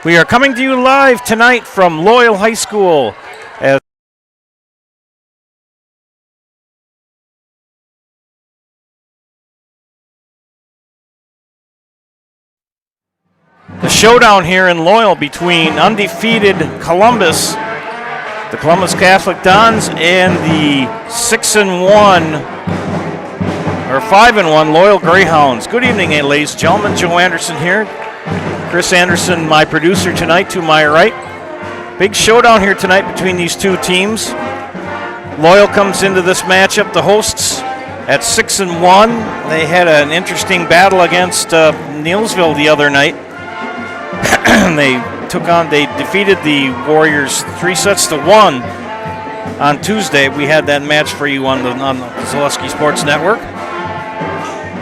We are coming to you live tonight from Loyal High School as the showdown here in Loyal between undefeated Columbus, the Columbus Catholic Dons, and the 6-1 or 5-1 Loyal Greyhounds. Good evening, ladies and gentlemen. Joe Anderson here. Chris Anderson, my producer tonight, to my right. Big showdown here tonight between these two teams. Loyal comes into this matchup, the hosts, at 6-1. They had an interesting battle against Neillsville the other night. They defeated the Warriors 3-1 on Tuesday. We had that match for you on the Zaleski Sports Network.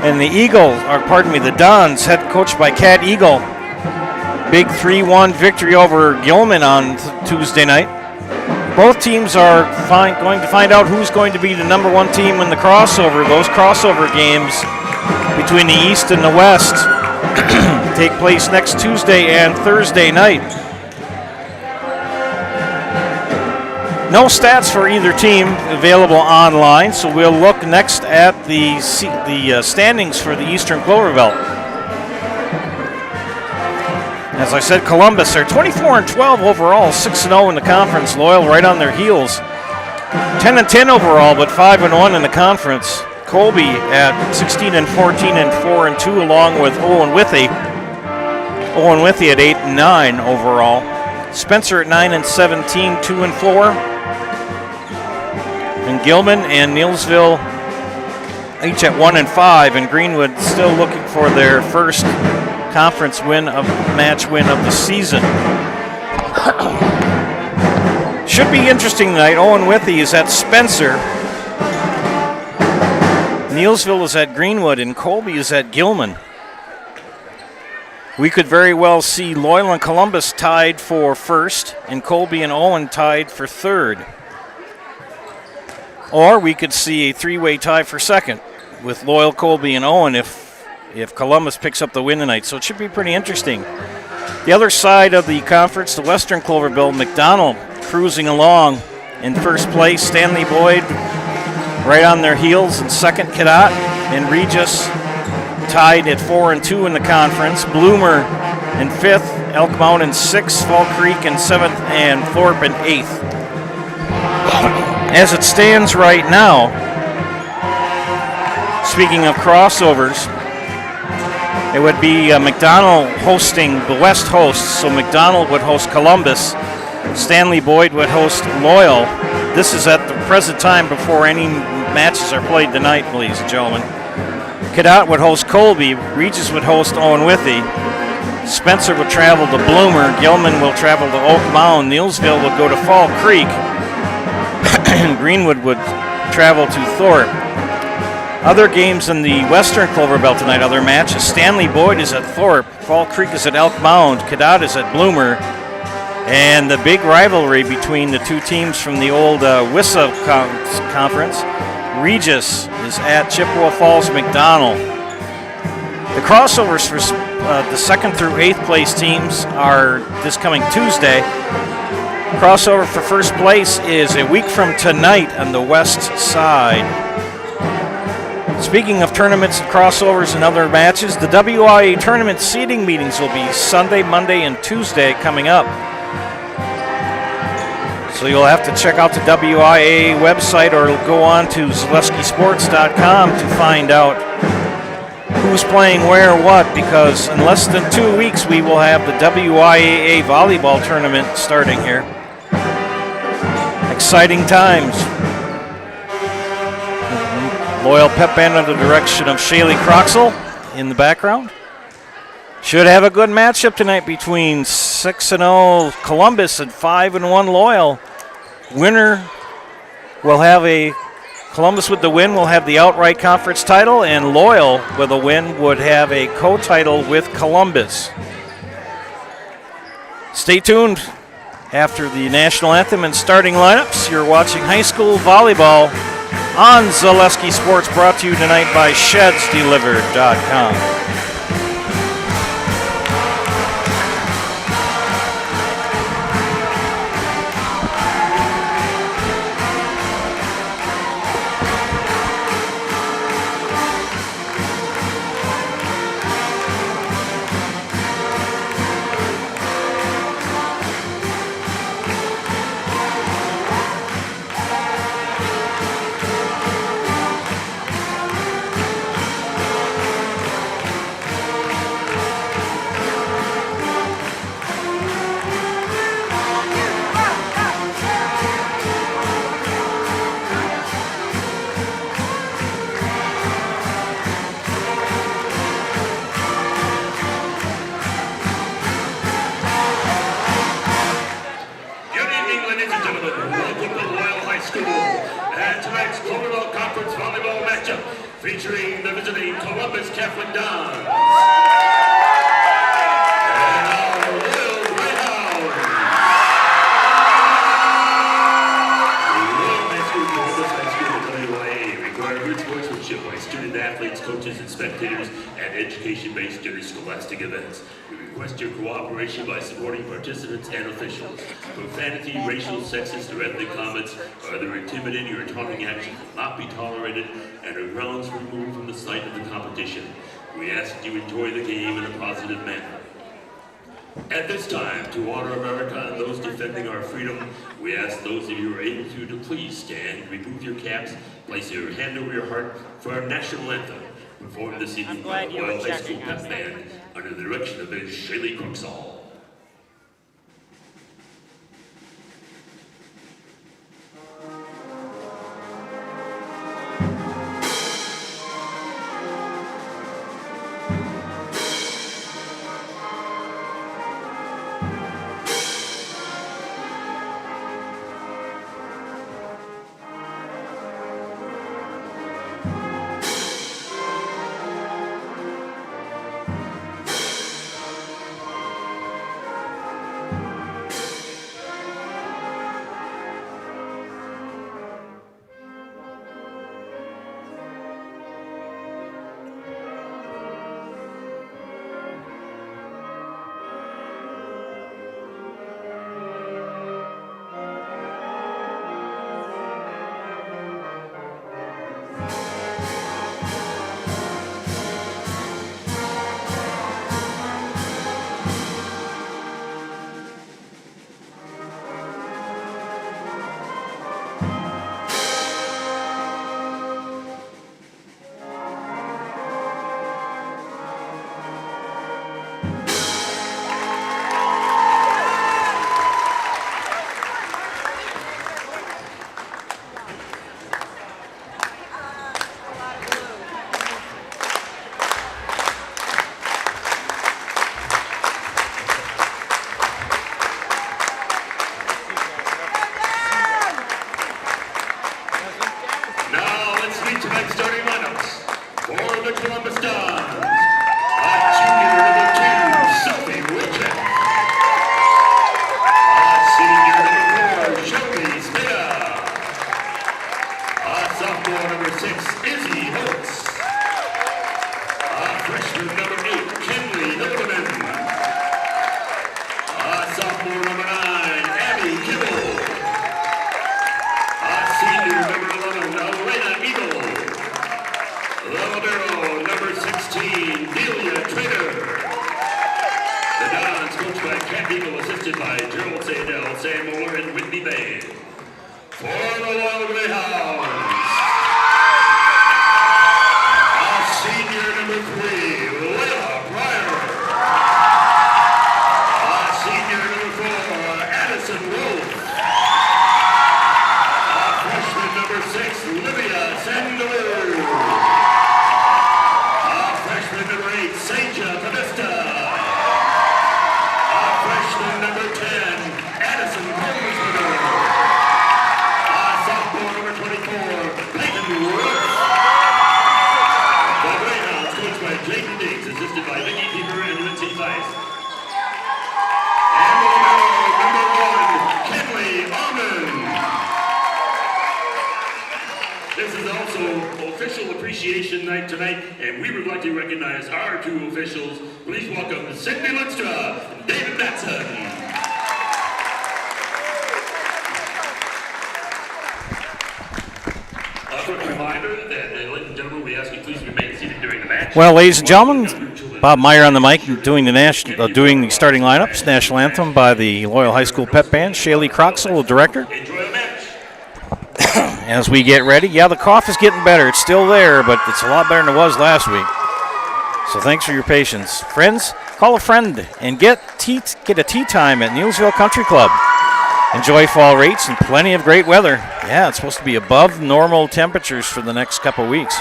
And the Dons, head coached by Cat Eagle, big 3-1 victory over Gilman on Tuesday night. Both teams are going to find out who's going to be the number one team in the crossover. Those crossover games between the East and the West take place next Tuesday and Thursday night. No stats for either team available online, so we'll look next at the standings for the Eastern Clover Belt. As I said, Columbus are 24-12 overall, 6-0 in the conference. Loyal right on their heels, 10-10 overall, but 5-1 in the conference. Colby at 16-14 and 4-2, along with Owen Withy. Owen Withy at 8-9 overall. Spencer at 9-17, 2-4. And Gilman and Neillsville each at 1-5, and Greenwood still looking for their first conference match win of the season. Should be interesting tonight. Owen Withy is at Spencer. Neillsville is at Greenwood, and Colby is at Gilman. We could very well see Loyal and Columbus tied for first, and Colby and Owen tied for third. Or we could see a three-way tie for second with Loyal, Colby, and Owen if Columbus picks up the win tonight. So it should be pretty interesting. The other side of the conference, the Western Clover Belt, McDonald cruising along in first place. Stanley Boyd right on their heels in second. Cadott and Regis tied at 4-2 in the conference. Bloomer in fifth. Elk Mountain in sixth. Fall Creek in seventh. And Thorpe in eighth. As it stands right now, speaking of crossovers, it would be McDonald hosting the West hosts, so McDonald would host Columbus. Stanley Boyd would host Loyal. This is at the present time before any matches are played tonight, ladies and gentlemen. Cadott would host Colby. Regis would host Owen Withy. Spencer would travel to Bloomer. Gilman will travel to Oak Mound. Neillsville would go to Fall Creek. And Greenwood would travel to Thorpe. Other games in the Western Clover Belt tonight, other matches. Stanley Boyd is at Thorpe. Fall Creek is at Elk Mound. Cadott is at Bloomer. And the big rivalry between the two teams from the old WISA conference, Regis is at Chippewa Falls McDonald. The crossovers for the second through eighth place teams are this coming Tuesday. Crossover for first place is a week from tonight on the west side. Speaking of tournaments and crossovers and other matches, the WIAA tournament seeding meetings will be Sunday, Monday, and Tuesday coming up. So you'll have to check out the WIAA website or go on to ZaleskiSports.com to find out who's playing where what, because in less than 2 weeks we will have the WIAA volleyball tournament starting here. Exciting times. Loyal pep band under the direction of Shaylee Croxell in the background. Should have a good matchup tonight between 6-0 Columbus and 5-1 Loyal. Winner will have Columbus with the win will have the outright conference title, and Loyal with a win would have a co-title with Columbus. Stay tuned. After the national anthem and starting lineups, you're watching high school volleyball on Zaleski Sports, brought to you tonight by ShedsDelivered.com. featuring the visiting Columbus Catholic Dons. And our Royal Greyhounds. Royal High School, Columbus High School, and WIAA require good sportsmanship by student athletes, coaches, and spectators at education-based interscholastic events. We request your cooperation by supporting participants and officials. Profanity, racial, sexist, or ethnic comments, or other intimidating or taunting actions will not be tolerated and are grounds removed from the site of the competition. We ask that you enjoy the game in a positive manner. At this time, to honor America and those defending our freedom, we ask those of you who are able to please stand, remove your caps, place your hand over your heart for our national anthem, performed this evening by the Royal High School Pep Band under the direction of Ms. Shaylee Crooksall. Well, ladies and gentlemen, Bob Meyer on the mic doing the starting lineups. National anthem by the Loyal High School Pep Band. Shaylee Croxall, the director. As we get ready, the cough is getting better. It's still there, but it's a lot better than it was last week. So thanks for your patience, friends. Call a friend and get a tea time at Neilsville Country Club. Enjoy fall rates and plenty of great weather. Yeah, it's supposed to be above normal temperatures for the next couple weeks.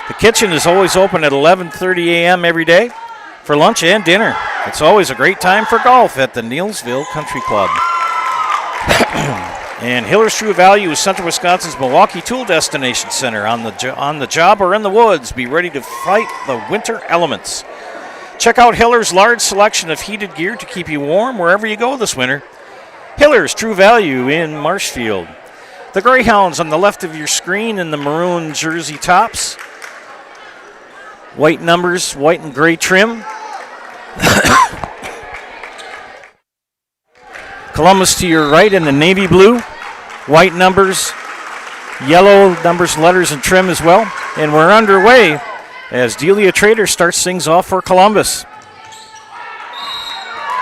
The kitchen is always open at 11:30 a.m. every day for lunch and dinner. It's always a great time for golf at the Neilsville Country Club. And Hiller's True Value is Central Wisconsin's Milwaukee Tool Destination Center. On the job or in the woods, be ready to fight the winter elements. Check out Hiller's large selection of heated gear to keep you warm wherever you go this winter. Hiller's True Value in Marshfield. The Greyhounds on the left of your screen in the maroon jersey tops. White numbers, white and gray trim. Columbus to your right in the navy blue. White numbers, yellow numbers, letters, and trim as well. And we're underway as Delia Trader starts things off for Columbus.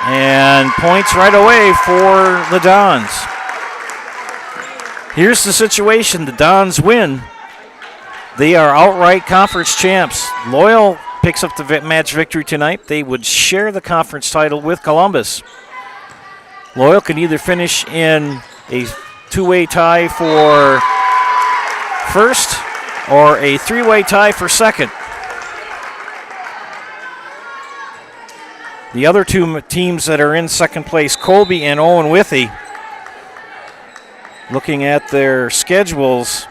And points right away for the Dons. Here's the situation. The Dons win. They are outright conference champs. Loyal picks up the match victory tonight. They would share the conference title with Columbus. Loyal can either finish in a two-way tie for first or a three-way tie for second. The other two teams that are in second place, Colby and Owen Withey, looking at their schedules,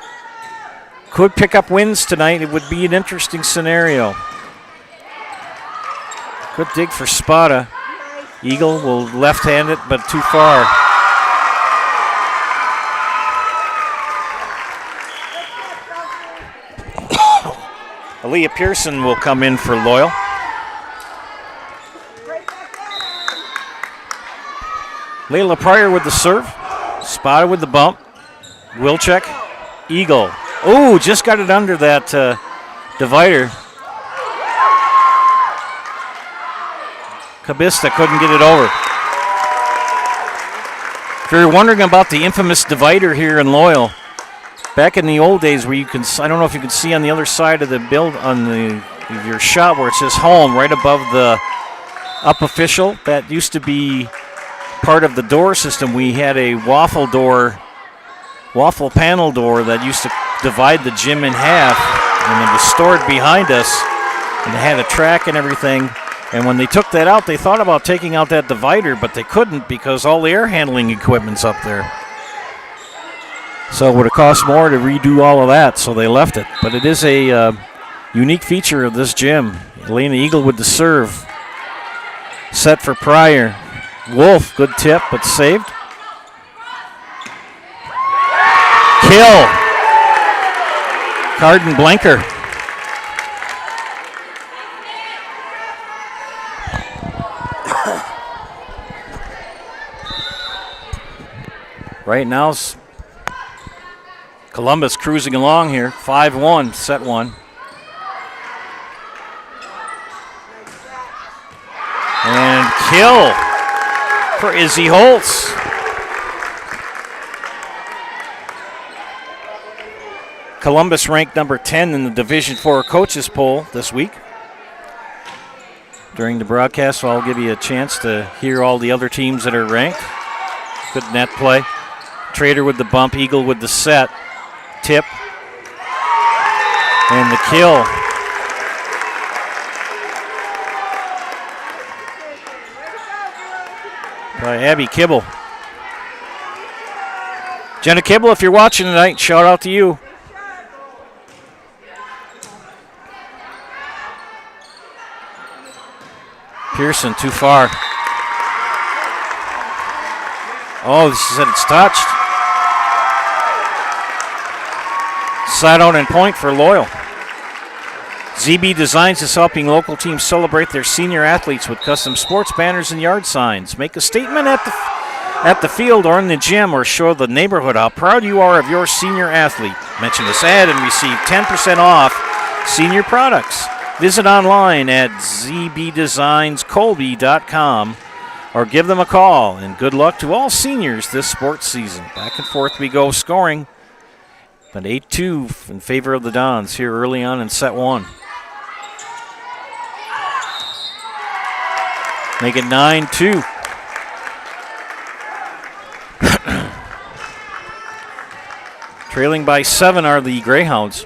could pick up wins tonight. It would be an interesting scenario. Good dig for Spada. Eagle will left-hand it, but too far. Aaliyah Pearson will come in for Loyal. Layla Pryor with the serve. Spada with the bump. Wilczek. Eagle. Oh, just got it under that divider. Kabista couldn't get it over. If you're wondering about the infamous divider here in Loyal, back in the old days where you can, I don't know if you can see on the other side of the build on your shot where it says home right above the up official, that used to be part of the door system. We had a waffle panel door that used to divide the gym in half, and it was stored behind us, and it had a track and everything. And when they took that out, they thought about taking out that divider, but they couldn't because all the air handling equipment's up there. So it would have cost more to redo all of that, so they left it. But it is a unique feature of this gym. Elena Eagle with the serve. Set for Pryor. Wolf, good tip, but saved. Kill. Carden Blanker. Right now, Columbus cruising along here. 5-1, set one. And kill for Izzy Holtz. Columbus ranked number 10 in the Division IV coaches poll this week. During the broadcast, so I'll give you a chance to hear all the other teams that are ranked. Good net play. Trader with the bump, Eagle with the set. Tip. And the kill. By Abby Kibble. Jenna Kibble, if you're watching tonight, shout out to you. Pearson, too far. Oh, this said it's touched. Side out and point for Loyal. ZB Designs is helping local teams celebrate their senior athletes with custom sports banners and yard signs. Make a statement at the field or in the gym, or show the neighborhood how proud you are of your senior athlete. Mention this ad and receive 10% off senior products. Visit online at zbdesignscolby.com or give them a call. And good luck to all seniors this sports season. Back and forth we go scoring. But 8-2 in favor of the Dons here early on in set one. Make it 9-2. Trailing by 7 are the Greyhounds.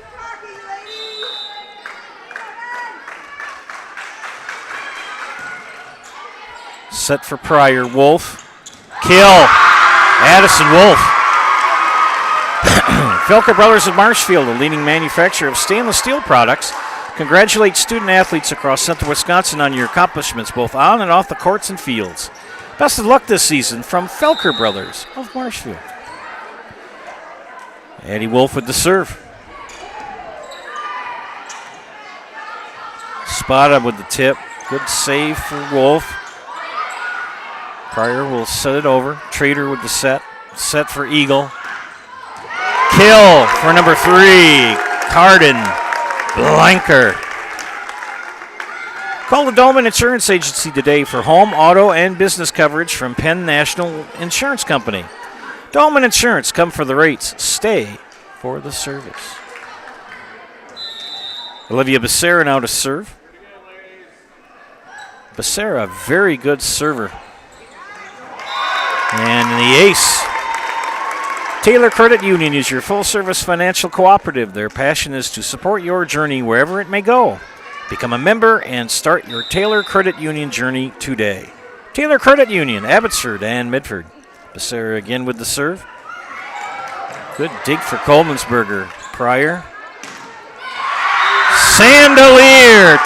Set for Pryor. Wolf. Kill. Addison Wolf. Felker Brothers of Marshfield, a leading manufacturer of stainless steel products, congratulates student athletes across central Wisconsin on your accomplishments both on and off the courts and fields. Best of luck this season from Felker Brothers of Marshfield. Eddie Wolf with the serve. Spada with the tip. Good save for Wolf. Pryor will set it over. Trader with the set. Set for Eagle. Kill for number 3. Cardin Blanker. Call the Dolman Insurance Agency today for home, auto, and business coverage from Penn National Insurance Company. Dolman Insurance, come for the rates, stay for the service. Olivia Becerra now to serve. Becerra, very good server. And the ace. Taylor Credit Union is your full-service financial cooperative. Their passion is to support your journey wherever it may go. Become a member and start your Taylor Credit Union journey today. Taylor Credit Union, Abbotsford and Midford. Becerra again with the serve. Good dig for Colemansberger. Pryor. Sandelier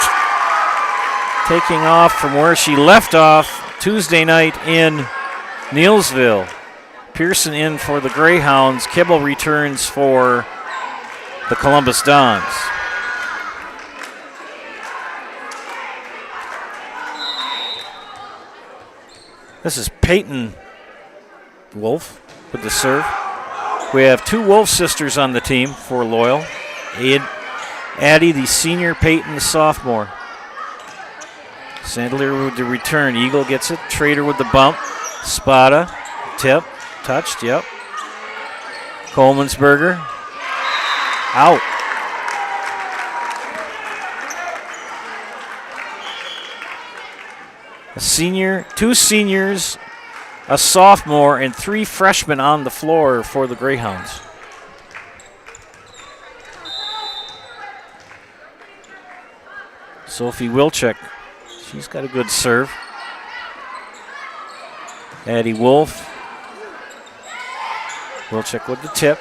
taking off from where she left off Tuesday night in Neilsville. Pearson in for the Greyhounds. Kibble returns for the Columbus Dons. This is Peyton Wolf with the serve. We have 2 Wolf sisters on the team for Loyal. Addie, the senior, Peyton, the sophomore. Sandler with the return. Eagle gets it. Trader with the bump. Spada. Tip. Touched, yep. Colemansberger. Out. A senior, 2 seniors, a sophomore, and 3 freshmen on the floor for the Greyhounds. Sophie Wilczek, she's got a good serve. Addie Wolf. Wilczek with the tip.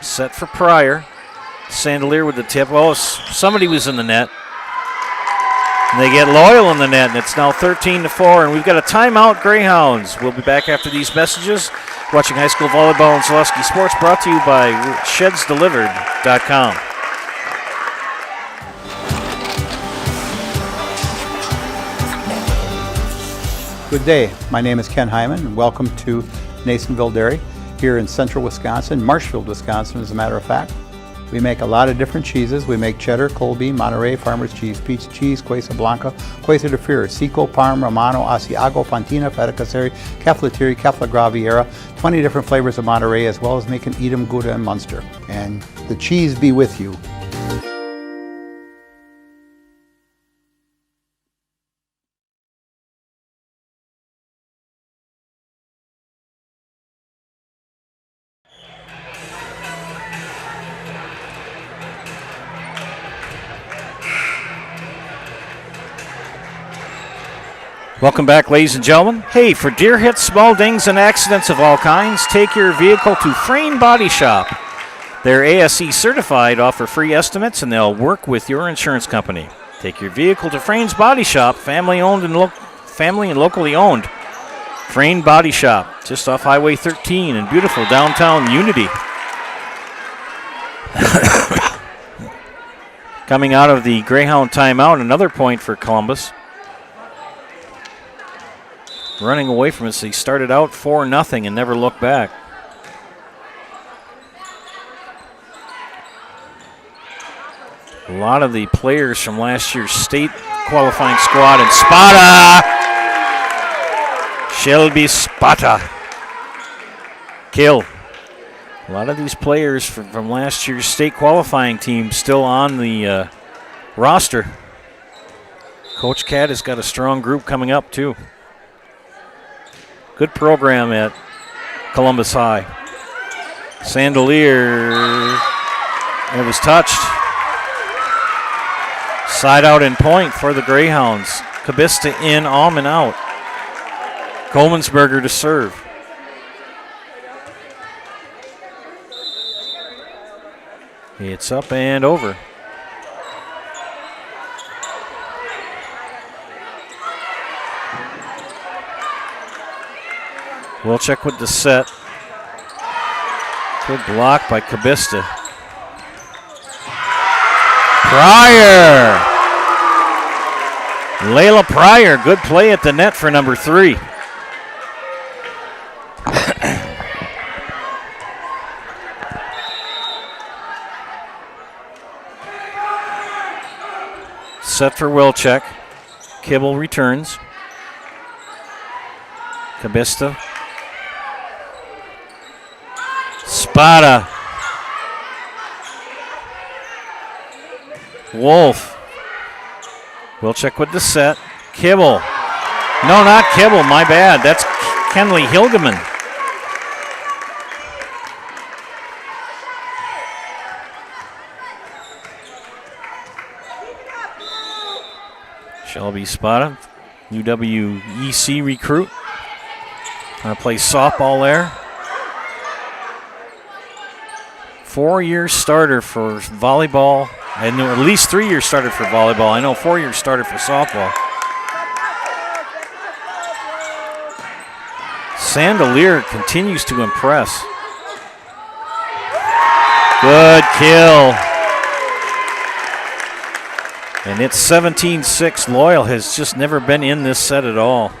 Set for Pryor. Sandelier with the tip. Oh, somebody was in the net. And they get Loyal in the net, and it's now 13-4, and we've got a timeout, Greyhounds. We'll be back after these messages. Watching high school volleyball and Zaleski Sports, brought to you by ShedsDelivered.com. Good day. My name is Ken Hyman, and welcome to Nasonville Dairy here in central Wisconsin, Marshfield, Wisconsin, as a matter of fact. We make a lot of different cheeses. We make cheddar, Colby, Monterey, Farmer's Cheese, Peach Cheese, Quesa Blanca, Quesa de Fear, Seco, Parm, Romano, Asiago, Fontina, Feta Caseri, Caflateri, Cafla Graviera, 20 different flavors of Monterey, as well as making Edam, Gouda, and Munster. And the cheese be with you. Welcome back, ladies and gentlemen. Hey, for deer hits, small dings, and accidents of all kinds, take your vehicle to Frayne Body Shop. They're ASE certified, offer free estimates, and they'll work with your insurance company. Take your vehicle to Frayne's Body Shop, family-owned and locally owned. Frayne Body Shop, just off Highway 13 in beautiful downtown Unity. Coming out of the Greyhound timeout, another point for Columbus. Running away from us, he started out 4-0 and never looked back. A lot of the players from last year's state qualifying squad, and Spada! Shelby Spada. Kill. A lot of these players from last year's state qualifying team still on the roster. Coach Cat has got a strong group coming up, too. Good program at Columbus High. Sandelier, it was touched. Side out and point for the Greyhounds. Kabista in, Allman out. Colemansberger to serve. It's up and over. Wilczek with the set. Good block by Kabista. Pryor. Layla Pryor, good play at the net for number 3. Set for Wilczek. Kibble returns. Kabista. Spada. Wolf. Wilczek with the set. Kibble. No, not Kibble, my bad. That's Kenley Hilgeman. Shelby Spada, UWEC recruit. Plays softball there. 4-year starter for volleyball. I knew at least 3-year starter for volleyball. I know 4-year starter for softball. Sandelier continues to impress. Good kill. And it's 17-6. Loyal has just never been in this set at all.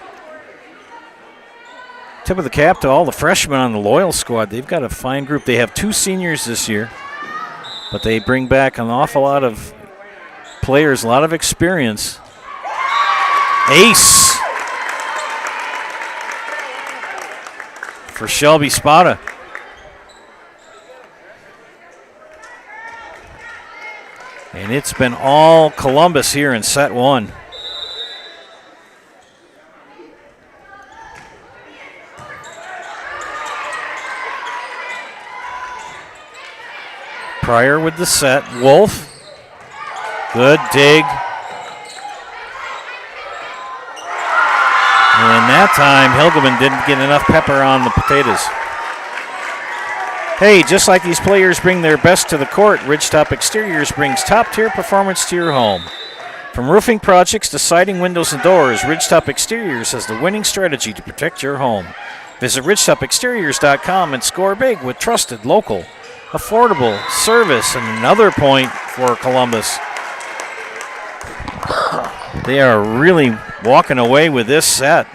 Tip of the cap to all the freshmen on the Loyal squad. They've got a fine group. They have 2 seniors this year, but they bring back an awful lot of players, a lot of experience. Ace for Shelby Spada. And it's been all Columbus here in set 1. Pryor with the set. Wolf. Good dig. And that time, Hilgeman didn't get enough pepper on the potatoes. Hey, just like these players bring their best to the court, Ridgetop Exteriors brings top-tier performance to your home. From roofing projects to siding, windows, and doors, Ridgetop Exteriors has the winning strategy to protect your home. Visit ridgetopexteriors.com and score big with trusted, local, affordable service. And another point for Columbus. They are really walking away with this set.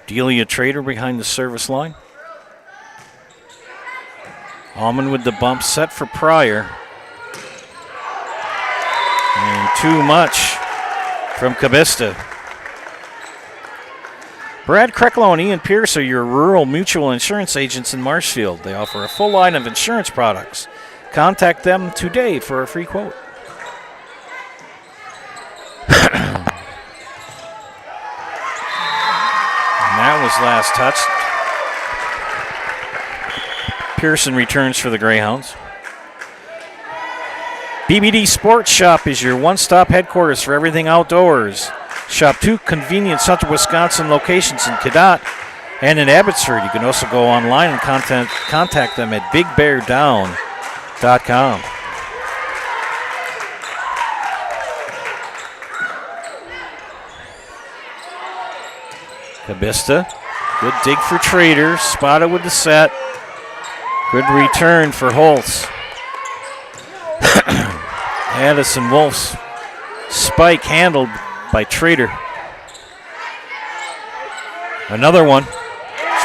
Delia Trader behind the service line. Almond with the bump, set for Pryor. And too much from Kabista. Brad Krecklow and Ian Pierce are your rural mutual insurance agents in Marshfield. They offer a full line of insurance products. Contact them today for a free quote. That was last touched. Pearson returns for the Greyhounds. BBD Sports Shop is your one-stop headquarters for everything outdoors. Shop 2 convenient Central Wisconsin locations in Cadott and in Abbotsford. You can also go online and contact them at bigbeardown.com. Kabista, good dig for Trader. Spotted with the set. Good return for Holtz. Addison Wolf's spike handled by Trader. Another one.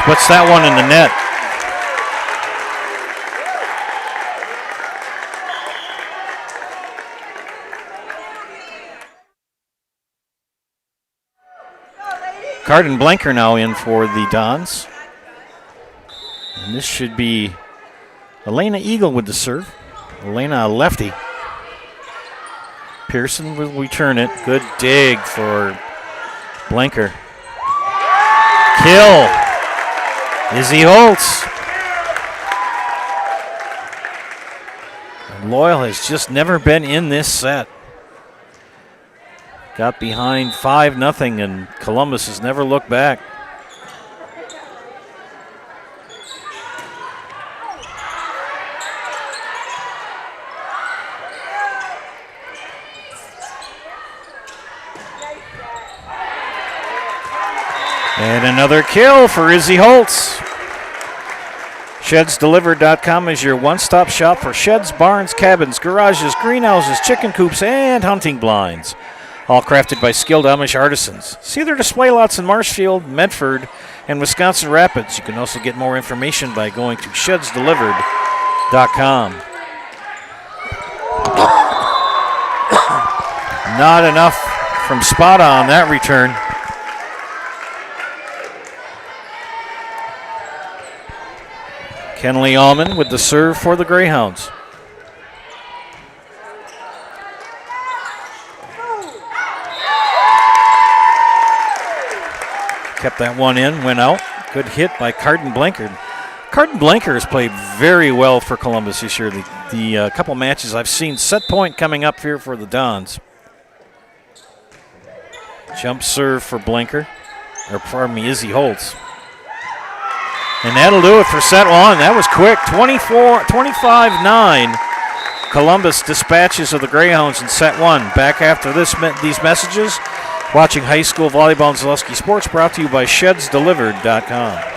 Puts that one in the net. Carden Blanker now in for the Dons. And this should be Elena Eagle with the serve. Elena, a lefty. Pearson will return it. Good dig for Blanker. Kill. Izzy Holtz. And Loyal has just never been in this set. Got behind 5-0, and Columbus has never looked back. And another kill for Izzy Holtz. ShedsDelivered.com is your one-stop shop for sheds, barns, cabins, garages, greenhouses, chicken coops, and hunting blinds. All crafted by skilled Amish artisans. See their display lots in Marshfield, Medford, and Wisconsin Rapids. You can also get more information by going to ShedsDelivered.com. Not enough from Spada on that return. Kenley Allman with the serve for the Greyhounds. Kept that one in, went out. Good hit by Carden Blanchard. Carden Blanchard has played very well for Columbus this year. The couple matches I've seen. Set point coming up here for the Dons. Jump serve for Blanchard. Or pardon me, Izzy Holtz. And that'll do it for set one. That was quick. 25-9. Columbus dispatches of the Greyhounds in set one. Back after these messages. Watching high school volleyball and Zaleski Sports, brought to you by ShedsDelivered.com.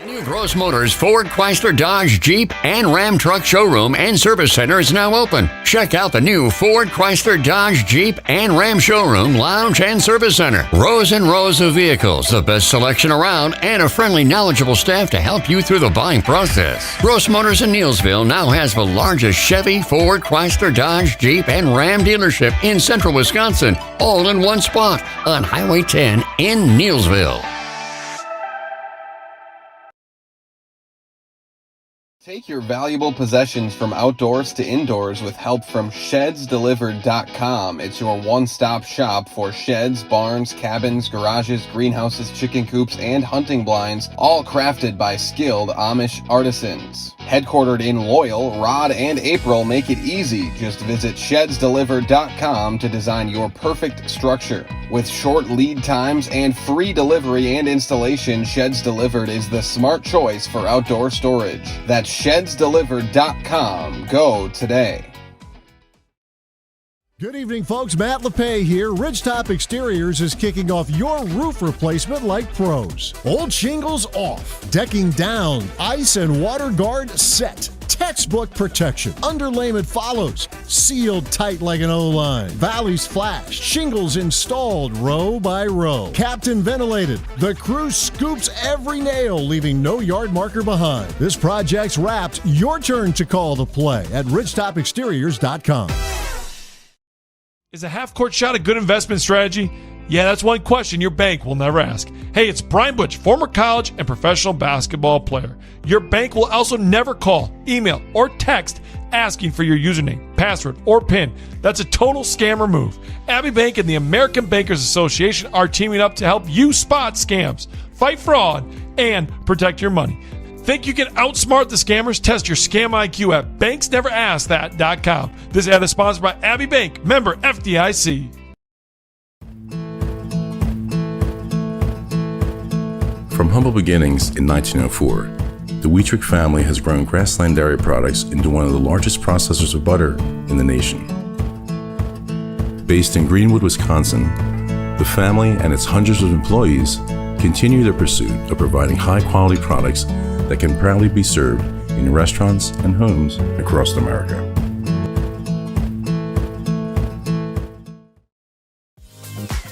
New Gross Motors Ford, Chrysler, Dodge, Jeep, and Ram Truck Showroom and Service Center is now open. Check out the new Ford, Chrysler, Dodge, Jeep, and Ram Showroom, Lounge, and Service Center. Rows and rows of vehicles, the best selection around, and a friendly, knowledgeable staff to help you through the buying process. Gross Motors in Neillsville now has the largest Chevy, Ford, Chrysler, Dodge, Jeep, and Ram dealership in central Wisconsin, all in one spot on Highway 10 in Neillsville. Take your valuable possessions from outdoors to indoors with help from ShedsDelivered.com. It's your one-stop shop for sheds, barns, cabins, garages, greenhouses, chicken coops, and hunting blinds, all crafted by skilled Amish artisans. Headquartered in Loyal, Rod and April make it easy. Just visit ShedsDelivered.com to design your perfect structure. With short lead times and free delivery and installation, Sheds Delivered is the smart choice for outdoor storage. That's ShedsDelivered.com. Go today. Good evening, folks. Matt LePay here. Ridgetop Exteriors is kicking off your roof replacement like pros. Old shingles off, decking down, ice and water guard set. Textbook protection. Underlayment follows. Sealed tight like an O-line. Valleys flashed. Shingles installed row by row. Captain ventilated. The crew scoops every nail, leaving no yard marker behind. This project's wrapped. Your turn to call the play at ridgetopexteriors.com. Is a half-court shot a good investment strategy? Yeah, that's one question your bank will never ask. Hey, it's Brian Butch, former college and professional basketball player. Your bank will also never call, email, or text asking for your username, password, or PIN. That's a total scammer move. Abbey Bank and the American Bankers Association are teaming up to help you spot scams, fight fraud, and protect your money. Think you can outsmart the scammers? Test your scam IQ at banksneverasksthat.com. This ad is sponsored by Abbey Bank, member FDIC. From humble beginnings in 1904, the Wheatrick family has grown Grassland Dairy Products into one of the largest processors of butter in the nation. Based in Greenwood, Wisconsin, the family and its hundreds of employees continue their pursuit of providing high-quality products that can proudly be served in restaurants and homes across America.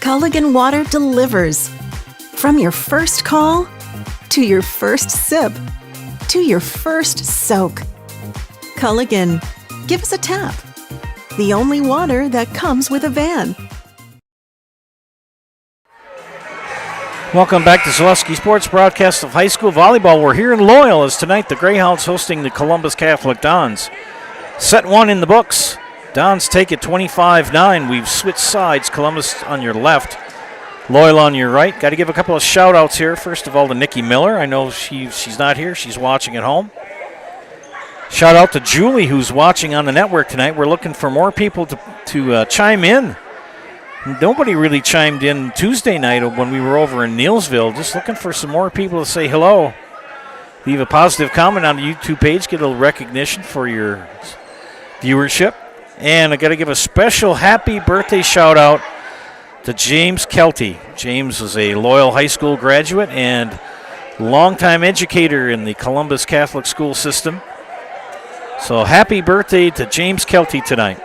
Culligan Water delivers. From your first call, to your first sip, to your first soak. Culligan, give us a tap. The only water that comes with a van. Welcome back to Zaleski Sports broadcast of high school volleyball. We're here in Loyal as tonight the Greyhounds hosting the Columbus Catholic Dons. Set one in the books. Dons take it 25-9. We've switched sides. Columbus on your left, Loyal on your right. Got to give a couple of shout-outs here. First of all to Nikki Miller. I know she's not here. She's watching at home. Shout out to Julie, who's watching on the network tonight. We're looking for more people to chime in. Nobody really chimed in Tuesday night when we were over in Neillsville. Just looking for some more people to say hello. Leave a positive comment on the YouTube page. Get a little recognition for your viewership. And I got to give a special happy birthday shout out to James Kelty. James is a Loyal High School graduate and longtime educator in the Columbus Catholic school system. So happy birthday to James Kelty tonight.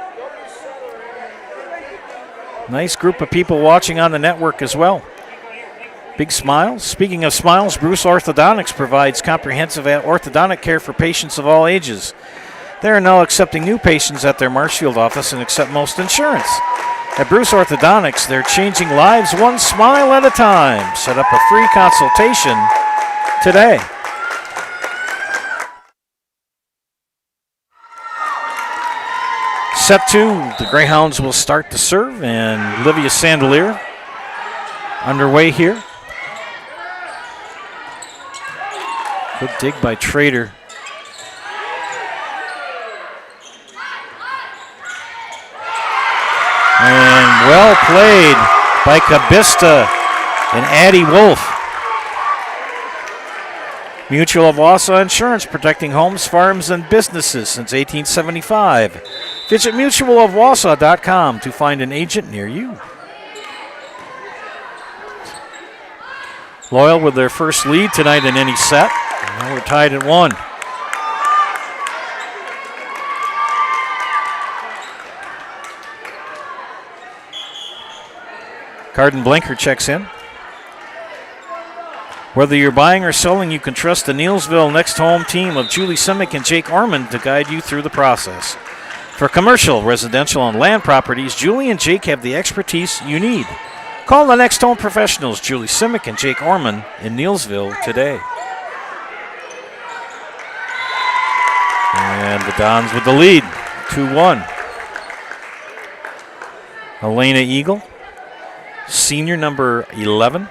Nice group of people watching on the network as well. Big smiles. Speaking of smiles, Bruce Orthodontics provides comprehensive orthodontic care for patients of all ages. They are now accepting new patients at their Marshfield office and accept most insurance. At Bruce Orthodontics, they're changing lives one smile at a time. Set up a free consultation today. Set 2, the Greyhounds will start to serve, and Livia Sandelier underway here. Good dig by Trader. And well played by Cabista and Addie Wolf. Mutual of Wausau Insurance, protecting homes, farms, and businesses since 1875. Visit mutualofwausau.com to find an agent near you. Loyal with their first lead tonight in any set. Now we're tied at 1. Carden Blinker checks in. Whether you're buying or selling, you can trust the Neilsville Next Home team of Julie Simic and Jake Orman to guide you through the process. For commercial, residential, and land properties, Julie and Jake have the expertise you need. Call the Next Home professionals, Julie Simic and Jake Orman in Neilsville today. And the Dons with the lead, 2-1. Elena Eagle, senior number 11.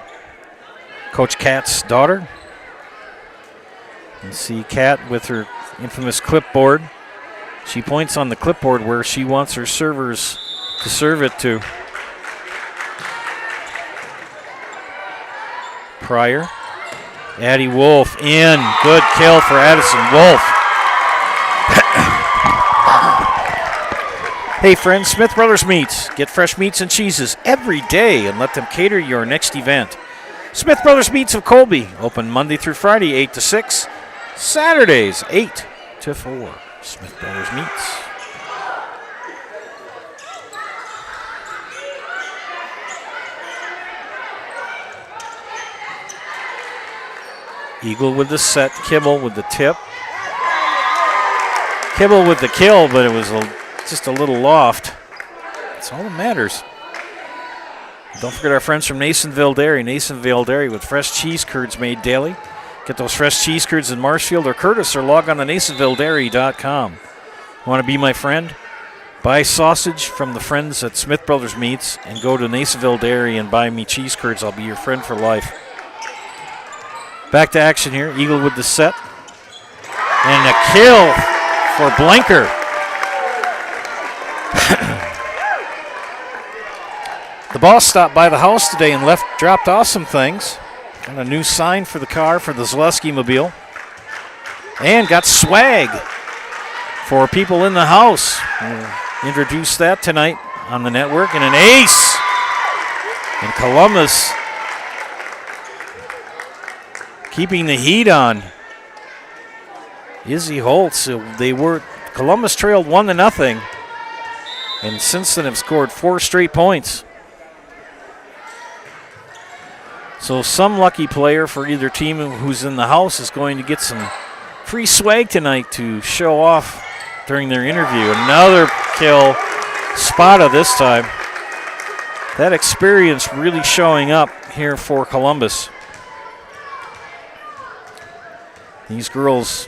Coach Kat's daughter. You see Kat with her infamous clipboard. She points on the clipboard where she wants her servers to serve it to. Pryor. Addie Wolf in. Good kill for Addison Wolf. Hey friends, Smith Brothers Meats. Get fresh meats and cheeses every day and let them cater your next event. Smith Brothers Meats of Colby, open Monday through Friday, 8 to 6. Saturdays, 8 to 4. Smith Brothers Meats. Eagle with the set, Kibble with the tip. Kibble with the kill, but it was just a little loft. That's all that matters. Don't forget our friends from Nasonville Dairy. Nasonville Dairy with fresh cheese curds made daily. Get those fresh cheese curds in Marshfield or Curtis, or log on to NasonvilleDairy.com. Want to be my friend? Buy sausage from the friends at Smith Brothers Meats and go to Nasonville Dairy and buy me cheese curds. I'll be your friend for life. Back to action here. Eagle with the set. And a kill for Blanker. The boss stopped by the house today and dropped off some things. Got a new sign for the car for the Zaleski Mobile. And got swag for people in the house. We'll introduce that tonight on the network. And an ace in Columbus. Keeping the heat on. Izzy Holtz. Columbus trailed 1-0. And since then have scored 4 straight points. So some lucky player for either team who's in the house is going to get some free swag tonight to show off during their interview. Another kill, Spada this time. That experience really showing up here for Columbus. These girls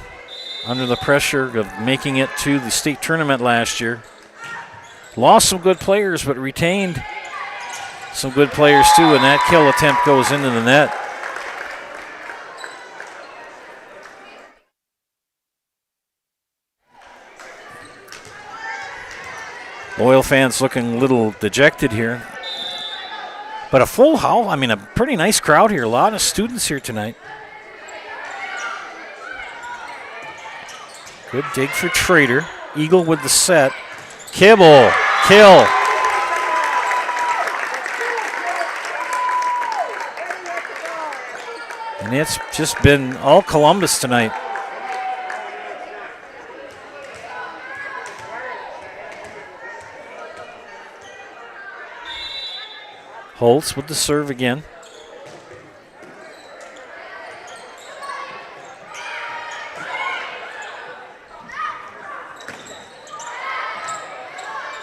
under the pressure of making it to the state tournament last year. Lost some good players, but retained some good players too, and that kill attempt goes into the net. Loyal fans looking a little dejected here. But a full house, a pretty nice crowd here. A lot of students here tonight. Good dig for Trader. Eagle with the set. Kibble, kill. it's just been all Columbus tonight. Holtz with the serve again.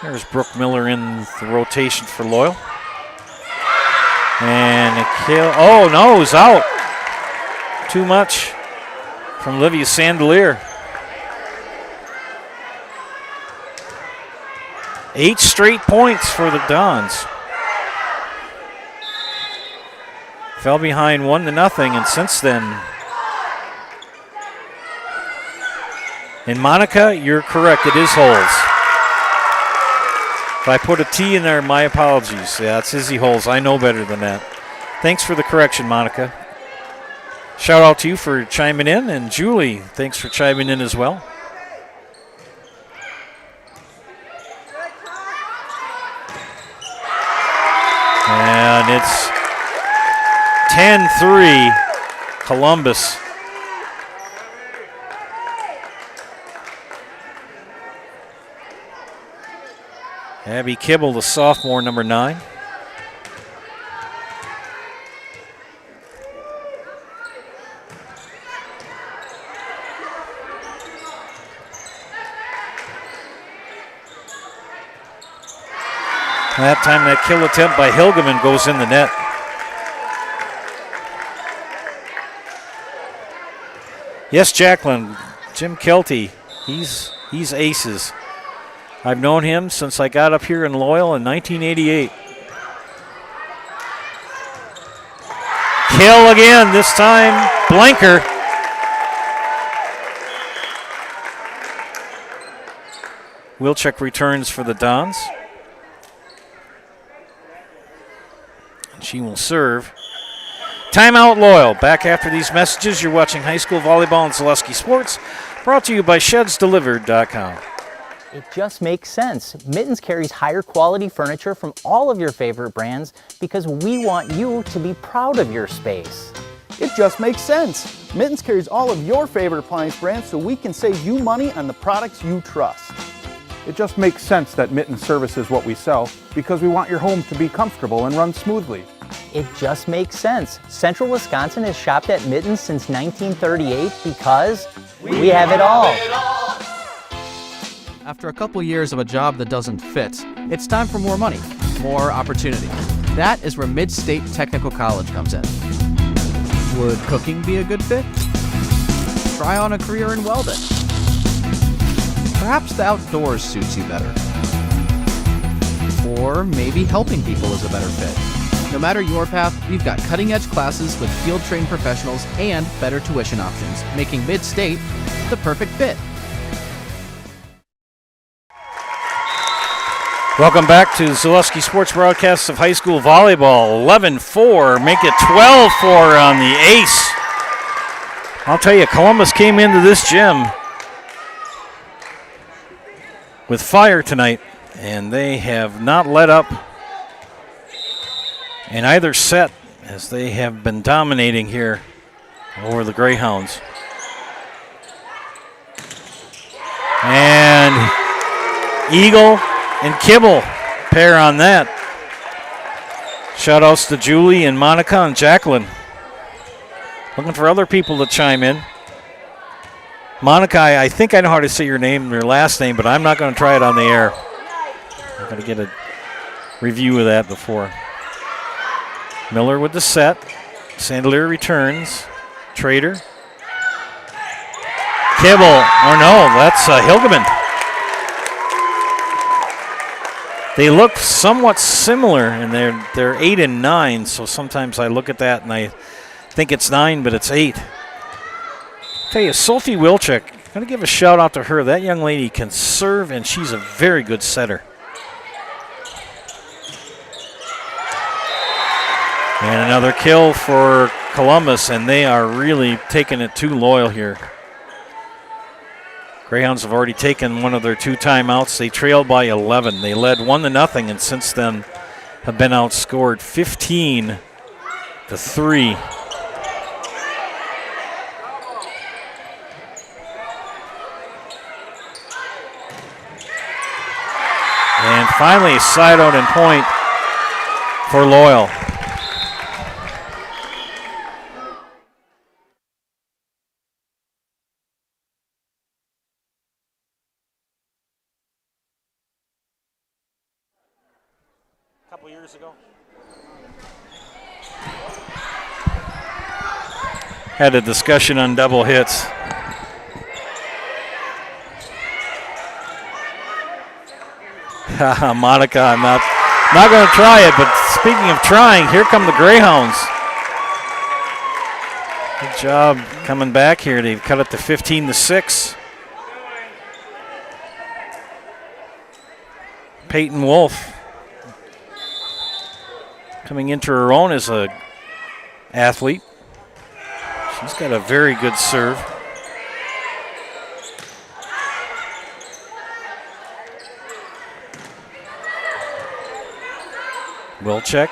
There's Brooke Miller in the rotation for Loyal. And a kill. Oh, no, it's out. Too much from Livia Sandelier. 8 straight points for the Dons. Fell behind 1-0, and since then. And Monica, you're correct. It is Holes. If I put a T in there, my apologies. Yeah, it's Izzy Holes. I know better than that. Thanks for the correction, Monica. Shout out to you for chiming in, and Julie, thanks for chiming in as well. And it's 10-3 Columbus. Abby Kibble, the sophomore, number 9. That time that kill attempt by Hilgeman goes in the net. Yes, Jacqueline, Jim Kelty, he's aces. I've known him since I got up here in Loyal in 1988. Kill again, this time Blanker. Wilczek returns for the Dons. And she will serve. Timeout Loyal. Back after these messages, you're watching high school volleyball and Zaleski Sports, brought to you by ShedsDelivered.com. It just makes sense. Mittens carries higher quality furniture from all of your favorite brands because we want you to be proud of your space. It just makes sense. Mittens carries all of your favorite appliance brands so we can save you money on the products you trust. It just makes sense that Mittens services what we sell because we want your home to be comfortable and run smoothly. It just makes sense. Central Wisconsin has shopped at Mittens since 1938 because we have it all. After a couple years of a job that doesn't fit, it's time for more money, more opportunity. That is where Mid-State Technical College comes in. Would cooking be a good fit? Try on a career in welding. Perhaps the outdoors suits you better. Or maybe helping people is a better fit. No matter your path, we've got cutting-edge classes with field-trained professionals and better tuition options, making Mid-State the perfect fit. Welcome back to Zaleski Sports broadcasts of high school volleyball. 11-4, make it 12-4 on the ace. I'll tell you, Columbus came into this gym with fire tonight, and they have not let up in either set as they have been dominating here over the Greyhounds. And Eagle and Kibble pair on that. Shout outs to Julie and Monica and Jacqueline. Looking for other people to chime in. Monica, I think I know how to say your name, your last name, but I'm not going to try it on the air. I'm going to get a review of that before. Miller with the set. Sandelier returns. Trader. Kibble. Oh no, that's Hilgeman. They look somewhat similar, and they're 8 and 9. So sometimes I look at that and I think it's 9, but it's 8. Tell you, Sophie Wilczek, I'm going to give a shout out to her. That young lady can serve, and she's a very good setter. And another kill for Columbus, and they are really taking it too loyal here. Greyhounds have already taken one of their 2 timeouts. They trailed by 11. They led 1-0, and since then have been outscored 15-3. finally a side out and point for Loyal. A couple years ago. Had a discussion on double hits. Monica, I'm not going to try it, but speaking of trying, here come the Greyhounds. Good job coming back here. They've cut it to 15-6. Peyton Wolf coming into her own as a athlete. She's got a very good serve. Wilczek.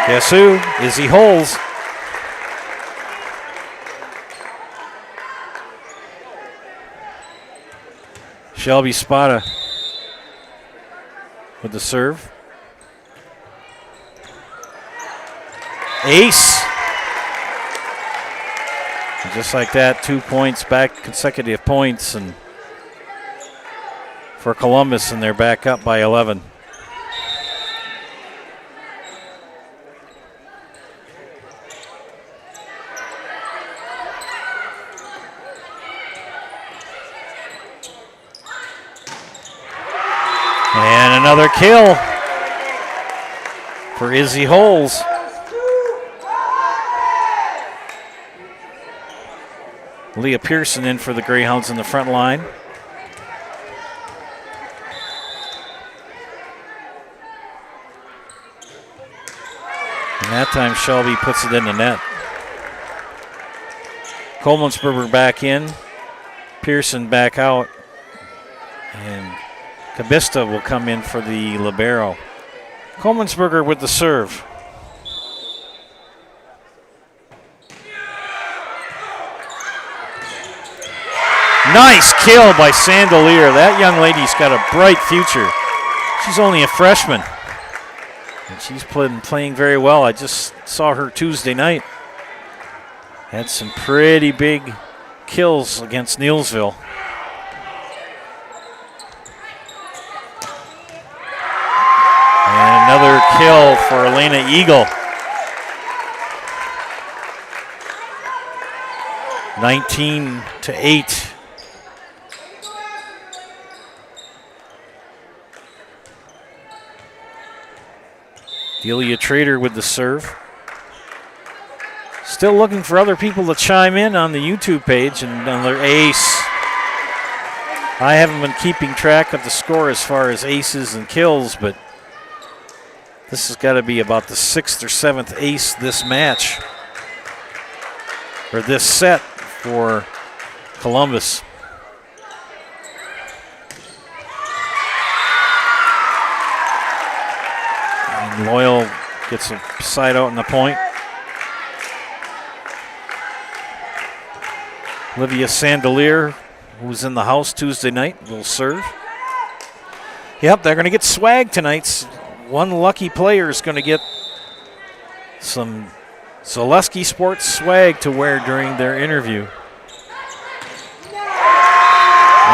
Guess who? Izzy Holes. Shelby Spada with the serve. Ace. And just like that, 2 points back, consecutive points, and for Columbus, and they're back up by 11. And another kill for Izzy Holes. Leah Pearson in for the Greyhounds in the front line. And that time Shelby puts it in the net. Coleman'sberger back in. Pearson back out. And Kabista will come in for the libero. Coleman'sberger with the serve. Nice kill by Sandelier. That young lady's got a bright future. She's only a freshman. And she's playing very well. I just saw her Tuesday night. Had some pretty big kills against Neillsville. And another kill for Elena Eagle. 19-8. Delia Trader with the serve. Still looking for other people to chime in on the YouTube page, and another ace. I haven't been keeping track of the score as far as aces and kills, but this has got to be about the 6th or 7th ace this match, or this set for Columbus. And Loyal gets a side out in the point. Olivia Sandelier, who was in the house Tuesday night, will serve. Yep, they're going to get swag tonight. One lucky player is going to get some Zaleski Sports swag to wear during their interview.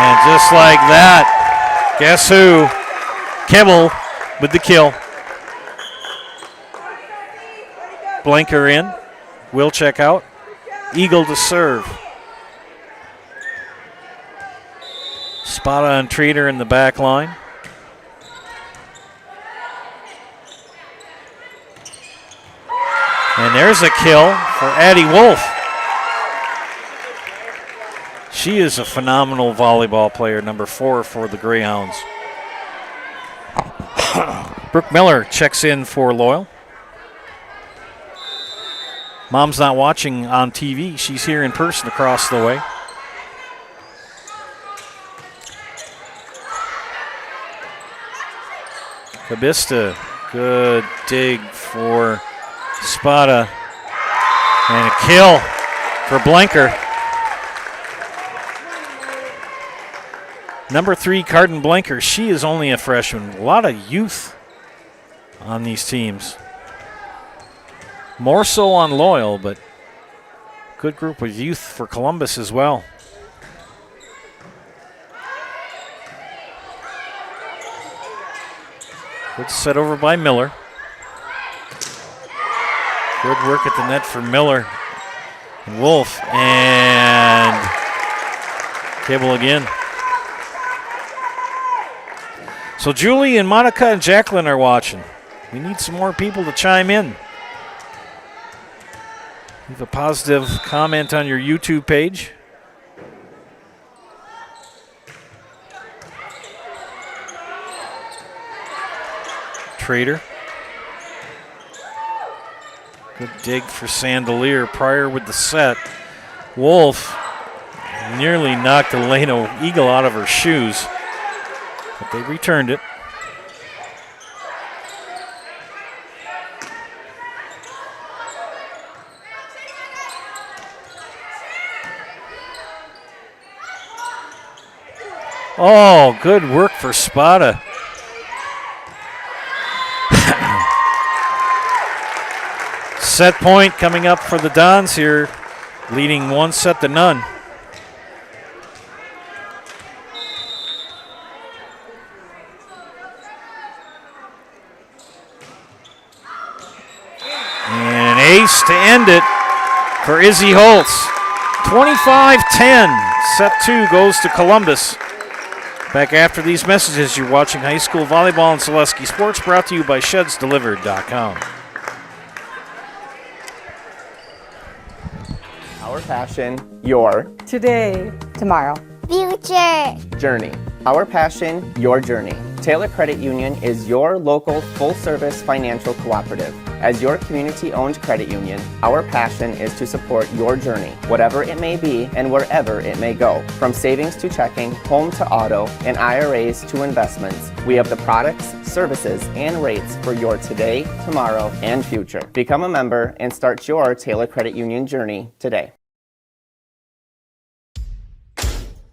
And just like that, guess who? Kimmel with the kill. Blanker in. Wilczek out. Eagle to serve. Spada and Trader in the back line. And there's a kill for Addie Wolf. She is a phenomenal volleyball player, number 4 for the Greyhounds. Brooke Miller checks in for Loyal. Mom's not watching on TV. She's here in person across the way. Kabista, good dig for Spada. And a kill for Blanker. Number 3, Carden Blanker. She is only a freshman. A lot of youth on these teams. More so on Loyal, but good group of youth for Columbus as well. Good set over by Miller. Good work at the net for Miller. Wolf and Cable again. So Julie and Monica and Jacqueline are watching. We need some more people to chime in. Leave a positive comment on your YouTube page. Trader. Good dig for Sandelier. Pryor with the set. Wolf nearly knocked Elena Eagle out of her shoes, but they returned it. Oh, good work for Spada. Set point coming up for the Dons here, leading 1-0. And ace to end it for Izzy Holtz. 25-10. Set 2 goes to Columbus. Back after these messages, you're watching high school volleyball and Selesky Sports, brought to you by ShedsDelivered.com. Our passion, your today, tomorrow, future journey. Our passion, your journey. Taylor Credit Union is your local full-service financial cooperative. As your community-owned credit union, our passion is to support your journey, whatever it may be and wherever it may go. From savings to checking, home to auto, and IRAs to investments, we have the products, services, and rates for your today, tomorrow, and future. Become a member and start your Taylor Credit Union journey today.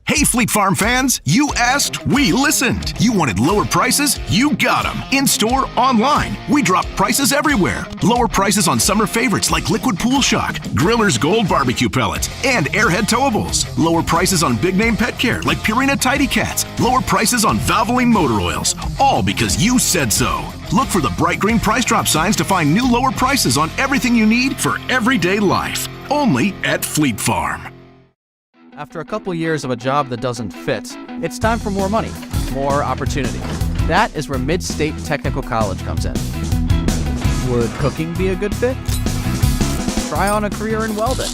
Hey Fleet Farm fans, you asked, we listened. You wanted lower prices? You got them. In-store, online. We drop prices everywhere. Lower prices on summer favorites like Liquid Pool Shock, Griller's Gold Barbecue Pellets, and Airhead Towables. Lower prices on big name pet care like Purina Tidy Cats. Lower prices on Valvoline motor oils. All because you said so. Look for the bright green price drop signs to find new lower prices on everything you need for everyday life. Only at Fleet Farm. After a couple years of a job that doesn't fit, it's time for more money, more opportunity. That is where Mid-State Technical College comes in. Would cooking be a good fit? Try on a career in welding.